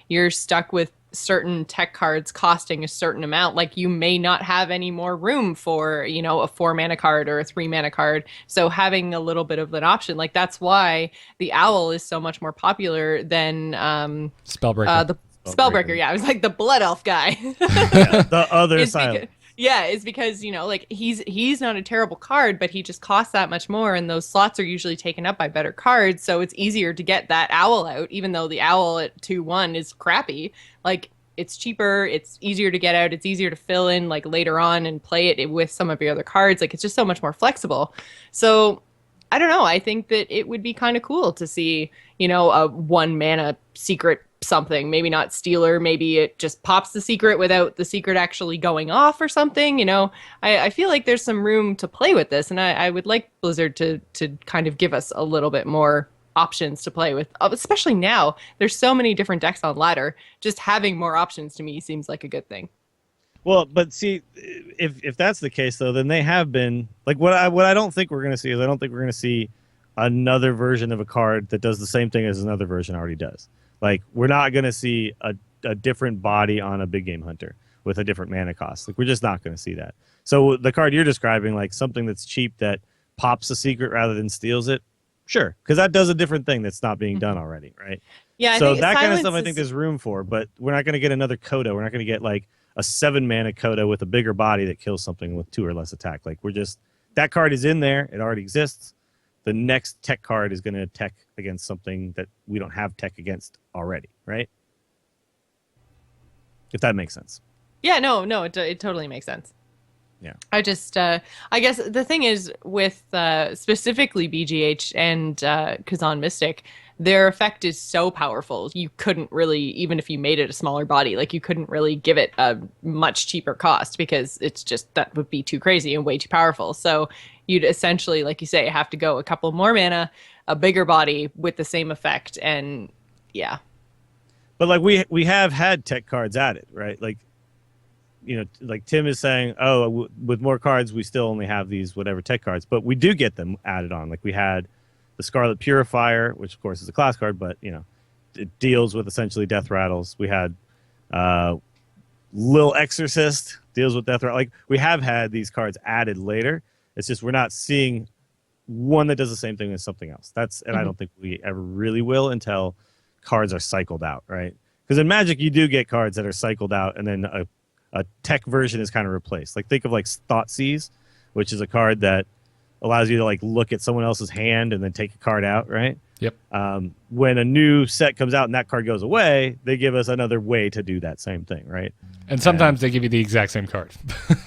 you're stuck with certain tech cards costing a certain amount, like, you may not have any more room for, a 4 mana card or a 3 mana card. So having a little bit of an option, like, that's why the Owl is so much more popular than Spellbreaker. the Spellbreaker. Yeah, I was like the Blood Elf guy. The other side. Yeah, is because, like, he's not a terrible card, but he just costs that much more, and those slots are usually taken up by better cards, so it's easier to get that Owl out, even though the Owl at 2/1 is crappy. Like, it's cheaper, it's easier to get out, it's easier to fill in, like, later on and play it with some of your other cards. Like, it's just so much more flexible. So, I don't know, I think that it would be kind of cool to see, a 1 mana secret something, maybe not stealer, maybe it just pops the secret without the secret actually going off or something. I feel like there's some room to play with this, and I would like Blizzard to kind of give us a little bit more options to play with, especially now there's so many different decks on ladder. Just having more options to me seems like a good thing. Well, but see, if that's the case though, then they have been, like, what I don't think we're going to see is, I don't think we're going to see another version of a card that does the same thing as another version already does. Like, we're not going to see a different body on a big game hunter with a different mana cost. Like, we're just not going to see that. So the card you're describing, like something that's cheap that pops a secret rather than steals it, sure, because that does a different thing that's not being done already, right? Yeah, so that kind of stuff I think there's room for, but we're not going to get another Coda. We're not going to get, like, a 7 mana Coda with a bigger body that kills something with 2 or less attack. Like, that card is in there. It already exists. the next tech card is going to tech against something that we don't have tech against already, right? If that makes sense. Yeah, no, it totally makes sense. Yeah. I just, I guess the thing is with specifically BGH and Kazan Mystic, their effect is so powerful. You couldn't really, even if you made it a smaller body, like you couldn't really give it a much cheaper cost because it's just, that would be too crazy and way too powerful. So you'd essentially, like you say, have to go a couple more mana, a bigger body with the same effect. And yeah. But like we have had tech cards added, right? Like, you know, like Tim is saying, with more cards, we still only have these whatever tech cards, but we do get them added on. Like we had the Scarlet Purifier, which of course is a class card, but you know, it deals with essentially death rattles. We had Lil Exorcist, deals with death rattle. Like we have had these cards added later. It's just we're not seeing one that does the same thing as something else. And I don't think we ever really will until cards are cycled out, right? Because in Magic, you do get cards that are cycled out, and then a tech version is kind of replaced. Like think of like Thoughtseize, which is a card that allows you to like look at someone else's hand and then take a card out, right? Yep. When a new set comes out and that card goes away, they give us another way to do that same thing, right? And sometimes they give you the exact same card.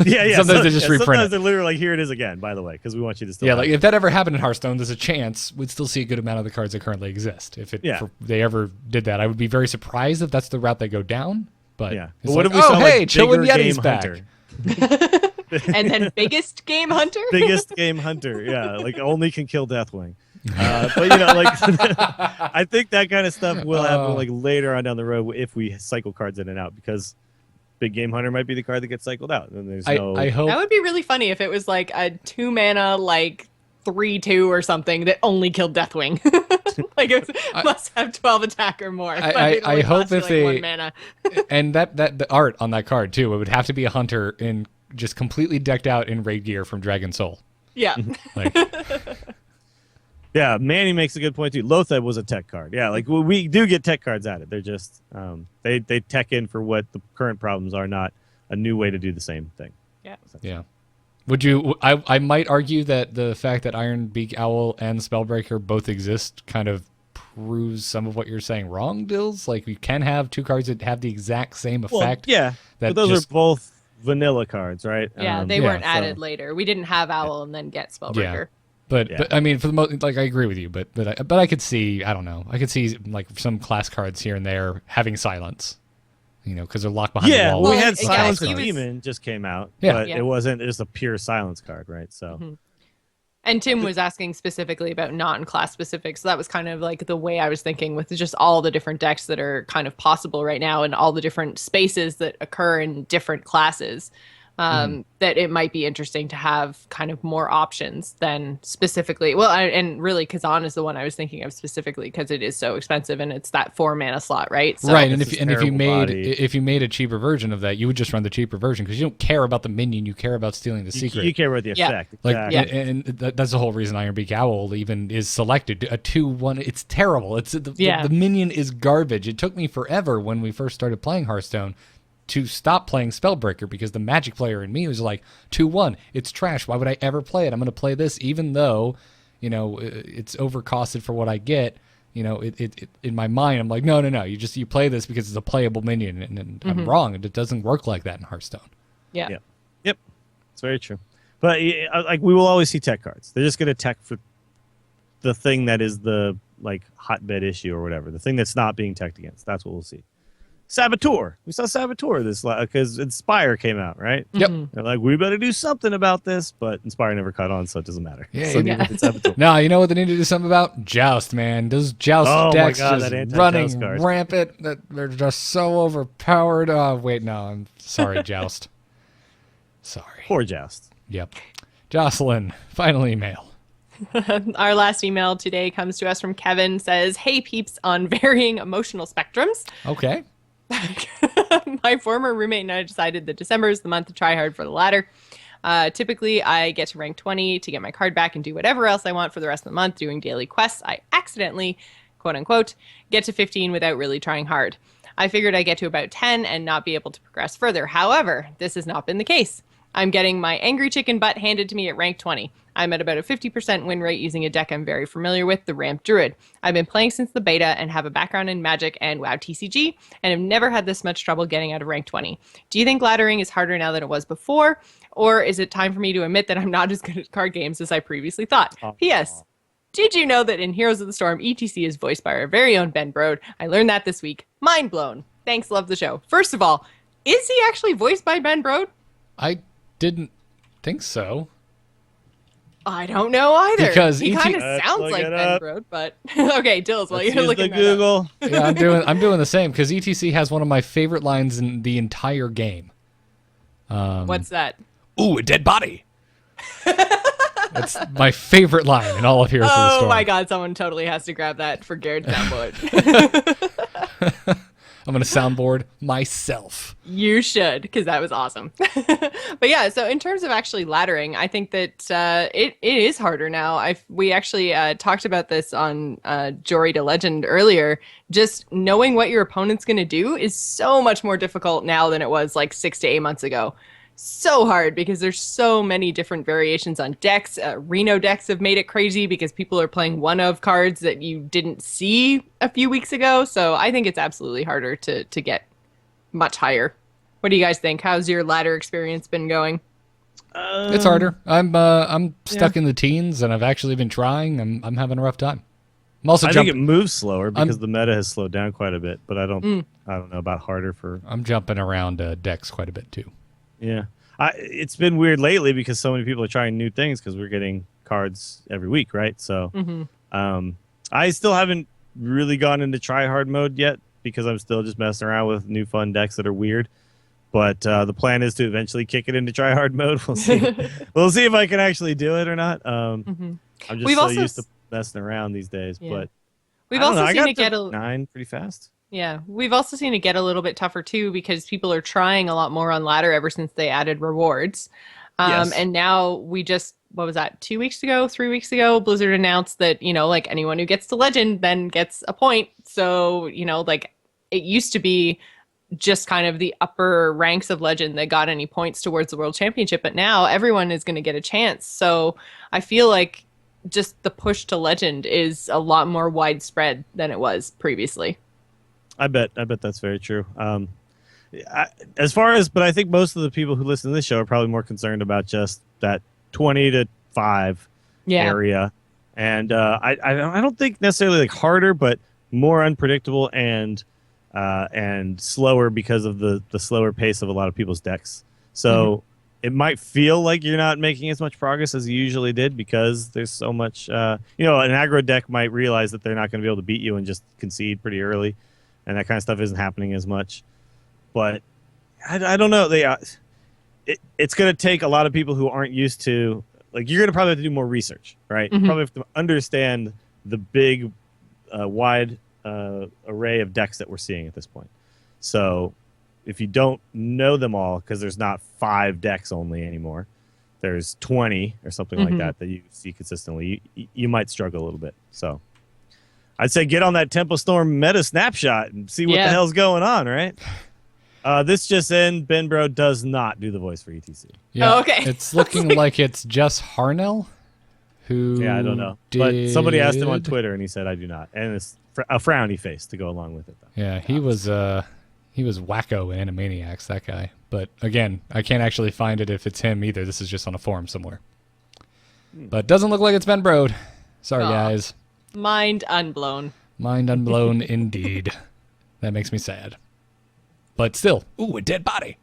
Yeah. Sometimes they just reprint sometimes it. they're literally like, here it is again, by the way, because we want you to still. Yeah, have like it. if that ever happened in Hearthstone, there's a chance we'd still see a good amount of the cards that currently exist. If they ever did that, I would be very surprised if that's the route they go down. But yeah. it's What like, if we saw hey, like Chillin' bigger Yeti's Game back. Hunter? And then biggest game hunter? Biggest Game Hunter, yeah, like only can kill Deathwing. But you know, like I think that kind of stuff will happen like later on down the road if we cycle cards in and out, because Big Game Hunter might be the card that gets cycled out. And there's I hope That would be really funny if it was like a 2 mana, like 3/2 or something that only killed Deathwing. Like it must have 12 attack or more. But it I only hope costs you, if like, they 1 mana. and that the art on that card too, it would have to be a hunter in just completely decked out in raid gear from Dragon Soul. Yeah. Like, yeah, Manny makes a good point too. Lotheb was a tech card. Yeah, like we do get tech cards added. They're just they tech in for what the current problems are, not a new way to do the same thing. Yeah. yeah. Would you? I might argue that the fact that Iron Beak Owl and Spellbreaker both exist kind of proves some of what you're saying wrong, Dills. Like you can have two cards that have the exact same effect. Well, yeah, but those are both vanilla cards, right? Yeah, they weren't so- added later. We didn't have Owl and then get Spellbreaker. But I mean, for the most, like I agree with you. But I could see, I don't know, I could see like some class cards here and there having silence. You know, because they're locked behind the Yeah, wall. well, we Well, had yeah, Silence he the was- Demon just came out, Yeah. but Yeah. it wasn't just a pure silence card, right? So And Tim was asking specifically about non-class specific. So that was kind of like the way I was thinking with just all the different decks that are kind of possible right now and all the different spaces that occur in different classes. That it might be interesting to have kind of more options than specifically. Well, and really Kazan is the one I was thinking of specifically because it is so expensive and it's that 4 mana slot, right? So, Right, and It's if a you terrible made body. if you made a cheaper version of that, you would just run the cheaper version because you don't care about the minion, you care about stealing the secret. you care about the Yeah. effect. Like, Exactly. and that's the whole reason Iron Beak Owl even is selected. A 2/1, it's terrible. It's the minion is garbage. It took me forever when we first started playing Hearthstone to stop playing Spellbreaker because the Magic player in me was like 2/1. It's trash. Why would I ever play it? I'm going to play this, even though, you know, it's overcosted for what I get. You know, it in my mind, I'm like, no. You play this because it's a playable minion, and I'm wrong. It doesn't work like that in Hearthstone. yeah. Yeah. Yep, it's very true. But like we will always see tech cards. They're just going to tech for the thing that is the like hotbed issue or whatever. The thing that's not being teched against. That's what we'll see. Saboteur. We saw Saboteur this because Inspire came out, right? Yep. They're like, we better do something about this, but Inspire never caught on, so it doesn't matter. Yeah, So yeah. neither did Saboteur. Now, you know what they need to do something about? Joust, man. Those Joust Oh my decks God, just that anti-Joust running card. rampant. That they're just so overpowered. Oh, wait, no. I'm sorry, Joust. Sorry. Poor Joust. Yep. Jocelyn, final email. Our last email today comes to us from Kevin. Says, "Hey peeps on varying emotional spectrums. Okay. My former roommate and I decided that December is the month to try hard for the latter. Typically, I get to rank 20 to get my card back and do whatever else I want for the rest of the month doing daily quests. I accidentally, quote unquote, get to 15 without really trying hard. I figured I'd get to about 10 and not be able to progress further. However, this has not been the case. I'm getting my Angry Chicken butt handed to me at rank 20. I'm at about a 50% win rate using a deck I'm very familiar with, the Ramp Druid. I've been playing since the beta and have a background in Magic and WoW TCG, and have never had this much trouble getting out of rank 20. Do you think laddering is harder now than it was before? Or is it time for me to admit that I'm not as good at card games as I previously thought? P.S. Did you know that in Heroes of the Storm, ETC is voiced by our very own Ben Brode? I learned that this week. Mind blown. Thanks, love the show. First of all, is he actually voiced by Ben Brode? I didn't think so. I don't know either. Because he kind of Let's sounds look like it Ben up. Brode, but okay, Dills, while Let's you're use looking the that up. Google. Yeah, I'm doing the same because ETC has one of my favorite lines in the entire game. What's that? Ooh, a dead body. That's my favorite line in all of Heroes of the Oh Storm. my god, someone totally has to grab that for Garrett soundboard. I'm going to soundboard myself. You should, because that was awesome. But yeah, so in terms of actually laddering, I think that it is harder now. We actually talked about this on Jory to Legend earlier. Just knowing what your opponent's going to do is so much more difficult now than it was like 6 to 8 months ago. So hard because there's so many different variations on decks. Reno decks have made it crazy because people are playing one of cards that you didn't see a few weeks ago. So I think it's absolutely harder to get much higher. What do you guys think? How's your ladder experience been going? It's harder. I'm stuck in the teens, and I've actually been trying. I'm having a rough time. I'm also I think it moves slower because the meta has slowed down quite a bit, but I don't know about harder for. I'm jumping around decks quite a bit too. Yeah, it's been weird lately because so many people are trying new things because we're getting cards every week, right? So, I still haven't really gone into try hard mode yet because I'm still just messing around with new fun decks that are weird. But the plan is to eventually kick it into try hard mode. We'll see. We'll see if I can actually do it or not. I'm just used to messing around these days. Yeah. But We've also I seen got it get to 9 pretty fast. Yeah, we've also seen it get a little bit tougher too because people are trying a lot more on ladder ever since they added rewards. Yes. And now what was that, 2 weeks ago, 3 weeks ago, Blizzard announced that, like anyone who gets to Legend then gets a point. So, like it used to be just kind of the upper ranks of Legend that got any points towards the World Championship, but now everyone is going to get a chance. So I feel like just the push to Legend is a lot more widespread than it was previously. I bet that's very true. But I think most of the people who listen to this show are probably more concerned about just that 20 to 5 area, and I don't think necessarily like harder, but more unpredictable and slower because of the slower pace of a lot of people's decks. So it might feel like you're not making as much progress as you usually did because there's so much. An aggro deck might realize that they're not going to be able to beat you and just concede pretty early. And that kind of stuff isn't happening as much. But I don't know. It's going to take a lot of people who aren't used to, like, you're going to probably have to do more research, right? You probably have to understand the big, wide array of decks that we're seeing at this point. So if you don't know them all, because there's not 5 decks only anymore, there's 20 or something like that you see consistently, you might struggle a little bit. So I'd say get on that Tempo Storm meta snapshot and see what the hell's going on, right? This just in, Ben Bro does not do the voice for ETC. Yeah, Oh, okay. It's looking like it's just Harnell who Yeah, I don't know. But somebody asked him on Twitter, and he said, I do not. And it's a frowny face to go along with it, though. Yeah, he was wacko in Animaniacs, that guy. But again, I can't actually find it if it's him either. This is just on a forum somewhere. But doesn't look like it's Ben Brode. Sorry, guys. Mind unblown. Mind unblown indeed. That makes me sad. But still, ooh, a dead body.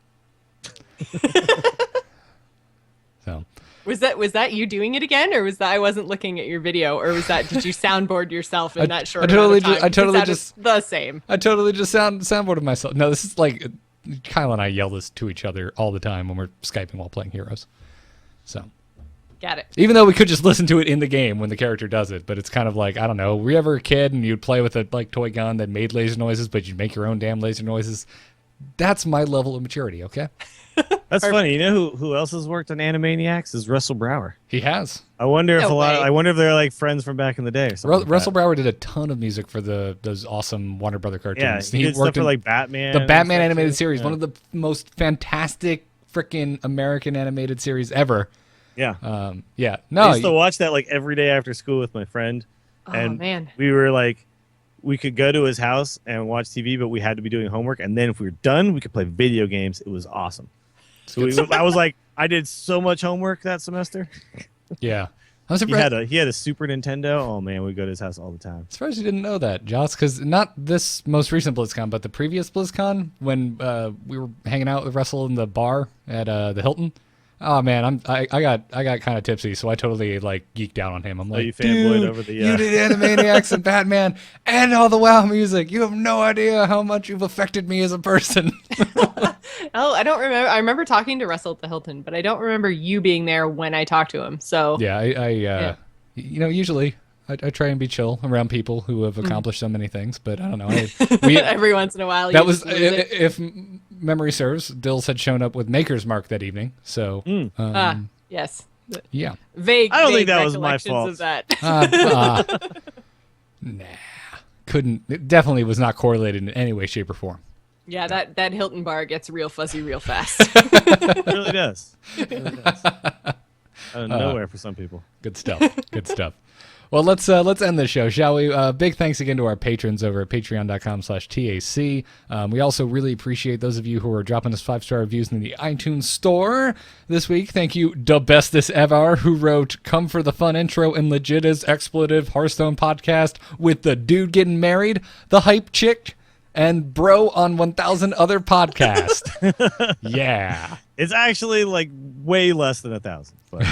So Was that you doing it again, or was that I wasn't looking at your video, or was that did you soundboard yourself in that short amount of time? I totally 'Cause that just is the same. I totally just soundboarded myself. No, this is like Kyle and I yell this to each other all the time when we're Skyping while playing Heroes. So Got it. even though we could just listen to it in the game when the character does it, but it's kind of like, I don't know, were you ever a kid and you'd play with a like toy gun that made laser noises, but you'd make your own damn laser noises? That's my level of maturity, okay? That's funny. You know who else has worked on Animaniacs is Russell Brower. He has. I wonder if No way. I wonder if they're like friends from back in the day or something. Russell Brower did a ton of music for those awesome Warner Brother Yeah, cartoons. he did stuff for like Batman. the and Batman stuff, animated too. series, Yeah. one of the most fantastic freaking American animated series ever. Yeah. Yeah. I No. used to watch that like every day after school with my friend. Oh, And man. we were like, we could go to his house and watch TV, but we had to be doing homework. And then if we were done, we could play video games. It was awesome. So I was like, I did so much homework that semester. Yeah. I'm He surprised. had a Super Nintendo. Oh man, we go to his house all the time. Surprised you didn't know that, Joss, because not this most recent BlizzCon, but the previous BlizzCon when we were hanging out with Russell in the bar at the Hilton. Oh man, I got kind of tipsy, so I totally like geeked out on him. I'm like, you fanboyed dude, over the, you did Animaniacs and Batman and all the WoW music. You have no idea how much you've affected me as a person. Oh, I don't remember. I remember talking to Russell at the Hilton, but I don't remember you being there when I talked to him. So Yeah, usually I try and be chill around people who have accomplished so many things, but I don't know. every once in a while, That you was just lose it. if memory serves. Dills had shown up with Maker's Mark that evening, so Yes. yeah. Vague. I don't think vague that was my recollections fault. Of that. Nah, couldn't. It definitely was not correlated in any way, shape, or form. Yeah, that Hilton bar gets real fuzzy real fast. It really does. It really does. Out of nowhere for some people. Good stuff. Good stuff. Well, let's end this show, shall we? Big thanks again to our patrons over at patreon.com/TAC. We also really appreciate those of you who are dropping us 5-star reviews in the iTunes store this week. Thank you, the bestest ever, who wrote, "Come for the fun intro and legit as expletive Hearthstone podcast with the dude getting married, the hype chick, and bro on 1,000 other podcast." Yeah. It's actually like way less than 1,000. But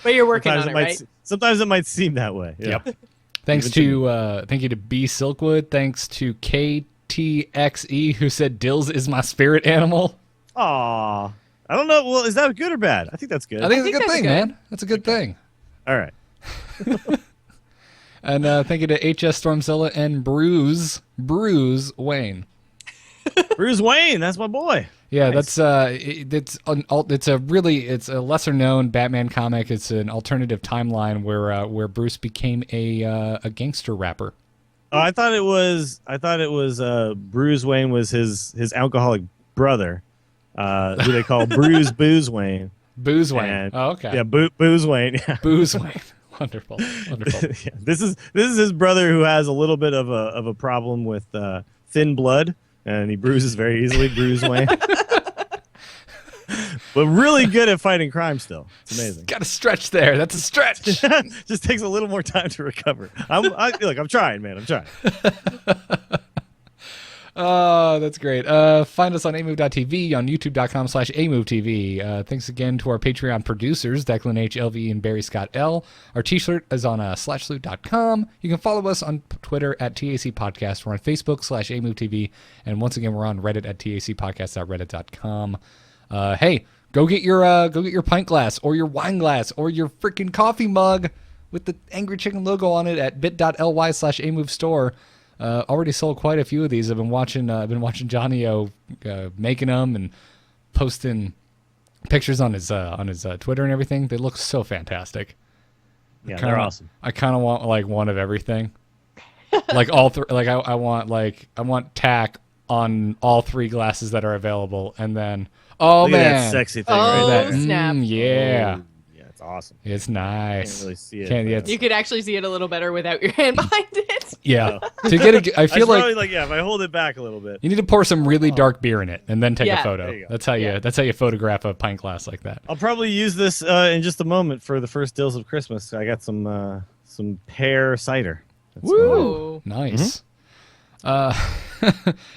But you're working sometimes on it it, might right? sometimes it might seem that way. Yeah. Yep. Thanks to thank you to B Silkwood. Thanks to KTXE who said Dills is my spirit animal. Aw. I don't know. Well, is that good or bad? I think that's good. I think it's a think good that's thing, good. man. That's a good thing. All right. And thank you to HS Stormzilla and Bruce Wayne. Bruce Wayne, that's my boy. Yeah, Nice. it's a lesser known Batman comic. It's an alternative timeline where Bruce became a gangster rapper. Oh, I thought it was Bruce Wayne was his alcoholic brother, who they call Booze Wayne. Booze Wayne. And- Oh, okay. Yeah, Booze Wayne. Yeah. Booze Wayne. Wonderful. Wonderful. Yeah, this is his brother who has a little bit of a problem with thin blood, and he bruises very easily. Bruce Wayne, but really good at fighting crime. Still, it's amazing. Got a stretch there. That's a stretch. Just takes a little more time to recover. I'm trying, man. I'm trying. Oh, that's great. Find us on amove.tv, on youtube.com/amovetv. Thanks again to our Patreon producers, Declan H, LV, and Barry Scott L. Our t-shirt is on /loot.com. You can follow us on Twitter at TAC Podcast. We're on Facebook /amovetv. And once again, we're on Reddit at tacpodcast.reddit.com. Hey, go get your pint glass or your wine glass or your freaking coffee mug with the Angry Chicken logo on it at bit.ly/amovestore. Already sold quite a few of these. I've been watching Johnny O making them and posting pictures on his Twitter and everything. They look so fantastic. Yeah, they're awesome. I kind of want like one of everything. Like all three. Like I want tack on all three glasses that are available, and then Look at man, that sexy thing Oh, right there. snap. yeah, Oh, yeah, it's awesome. it's nice. Can't really see it. Can't- but- yeah, it's- You could actually see it a little better without your hand behind it. Yeah, to get a, I I feel probably like if I hold it back a little bit. you need to pour some really dark beer in it and then take a Yeah. photo. There you go. That's how you photograph a pint glass like that. I'll probably use this in just a moment for the first Dills of Christmas. I got some pear cider. That's Woo. Nice.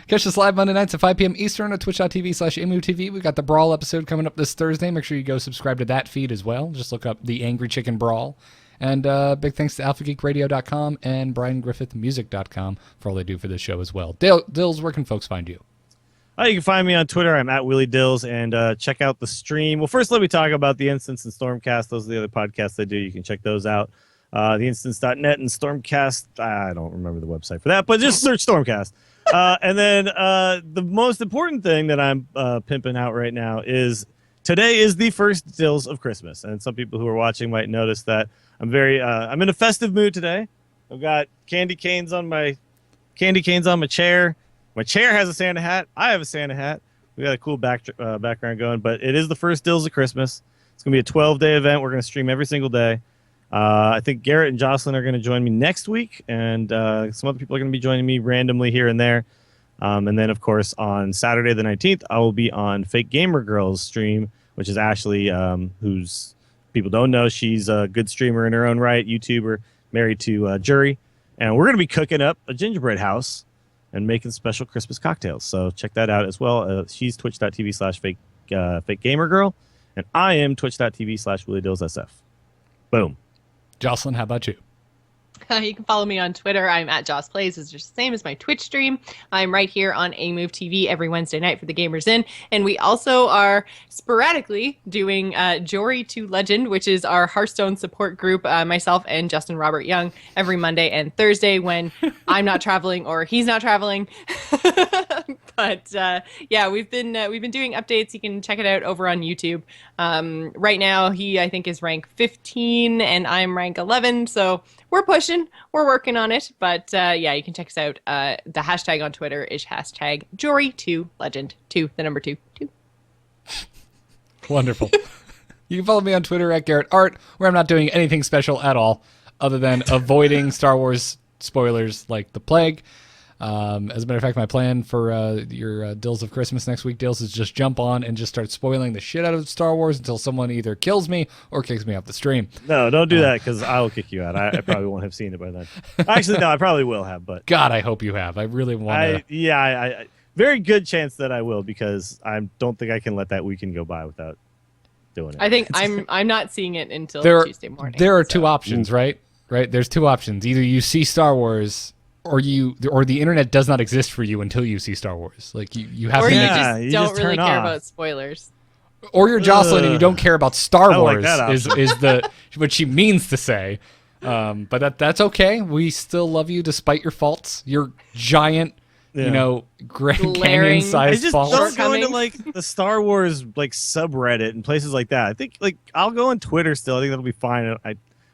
Catch us live Monday nights at 5 p.m. Eastern at twitch.tv/MUTV. We've got the Brawl episode coming up this Thursday. Make sure you go subscribe to that feed as well. Just look up the Angry Chicken Brawl. And big thanks to AlphaGeekRadio.com and BrianGriffithMusic.com for all they do for this show as well. Dills, where can folks find you? You can find me on Twitter. I'm at Willie Dills, and check out the stream. Well, first, let me talk about the Instance and Stormcast. Those are the other podcasts I do. You can check those out. Theinstance.net and Stormcast. I don't remember the website for that, but just search Stormcast. And then the most important thing that I'm pimping out right now is today is the first Dills of Christmas. And some people who are watching might notice that I'm I'm in a festive mood today. I've got candy canes on my chair. My chair has a Santa hat. I have a Santa hat. We got a cool background going, but it is the first Dills of Christmas. It's going to be a 12-day event. We're going to stream every single day. I think Garrett and Jocelyn are going to join me next week, and some other people are going to be joining me randomly here and there. And then, of course, on Saturday the 19th, I will be on Fake Gamer Girl's stream, which is Ashley, who's people don't know. She's a good streamer in her own right, YouTuber, married to Jury. And we're going to be cooking up a gingerbread house and making special Christmas cocktails. So check that out as well. She's twitch.tv/fake gamer girl, and I am twitch.tv/WillieDillsSF. Boom. Jocelyn, how about you? You can follow me on Twitter. I'm at Joss Plays. It's just the same as my Twitch stream. I'm right here on A Move TV every Wednesday night for the Gamers In. And we also are sporadically doing Jory to Legend, which is our Hearthstone support group, myself and Justin Robert Young, every Monday and Thursday when I'm not traveling or he's not traveling. But yeah, we've been doing updates. You can check it out over on YouTube. Right now, he I think is rank 15 and I'm rank 11. So we're pushing. We're working on it. But yeah, you can check us out. The hashtag on Twitter is hashtag Jory2Legend. 2, the number 2. Wonderful. You can follow me on Twitter at Garrett Art, where I'm not doing anything special at all other than avoiding Star Wars spoilers like the plague. As a matter of fact, my plan for your Dills of Christmas next week, Dills, is just jump on and just start spoiling the shit out of Star Wars until someone either kills me or kicks me off the stream. No, don't do that because I will kick you out. I probably won't have seen it by then. Actually, no, I probably will have. But God, I hope you have. I really want to. I very good chance that I will because I don't think I can let that weekend go by without doing it. I think I'm not seeing it until Tuesday morning. There are two options, right? Right? There's two options. Either you see Star Wars, or the internet does not exist for you until you see Star Wars. Like you have or to you make just you don't just really turn care off. about spoilers. Or you're Jocelyn and you don't care about Star I like Wars that is the what she means to say. But that's okay. We still love you despite your faults. Your giant, Grand Glaring- Canyon-sized just faults. don't go into Shortcomings. like the Star Wars like subreddit and places like that. I think like I'll go on Twitter still. I think that'll be fine.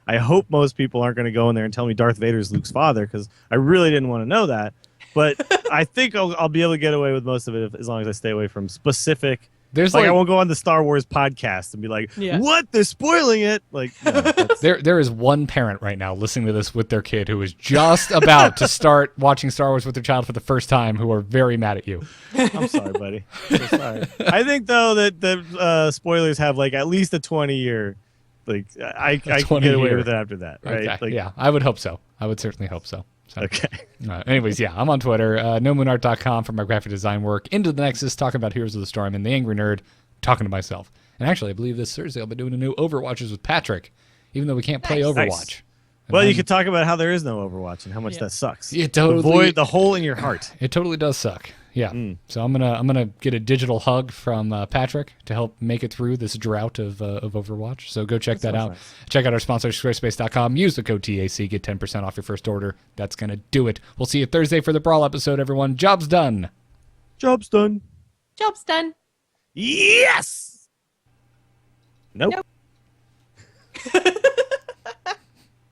I hope most people aren't going to go in there and tell me Darth Vader is Luke's father because I really didn't want to know that. But I think I'll be able to get away with most of it as long as I stay away from specific. There's I won't go on the Star Wars podcast and be like, Yeah. "What? They're spoiling it!" Like, no, that's- There is one parent right now listening to this with their kid who is just about to start watching Star Wars with their child for the first time who are very mad at you. I'm sorry, buddy. I'm so sorry. I think though that the spoilers have like at least a 20-year. Like I can 20 get away year. with it after that, right? Okay, Like, yeah, I would hope so. I would certainly hope so. Okay. Anyways, yeah, I'm on Twitter, nomoonart.com for my graphic design work. Into the Nexus, talking about Heroes of the Storm, and the Angry Nerd, talking to myself. And actually, I believe this Thursday I'll be doing a new Overwatches with Patrick, even though we can't play Nice. Overwatch. Nice. Well, you could talk about how there is no Overwatch and how much that sucks. It totally- The void, the hole in your heart. It totally does suck. Yeah. So I'm gonna get a digital hug from Patrick to help make it through this drought of Overwatch. So go check that out. nice. Check out our sponsor, Squarespace.com. Use the code TAC. Get 10% off your first order. That's gonna do it. We'll see you Thursday for the Brawl episode, everyone. Job's done. Job's done. Job's done. Yes. Nope. Nope.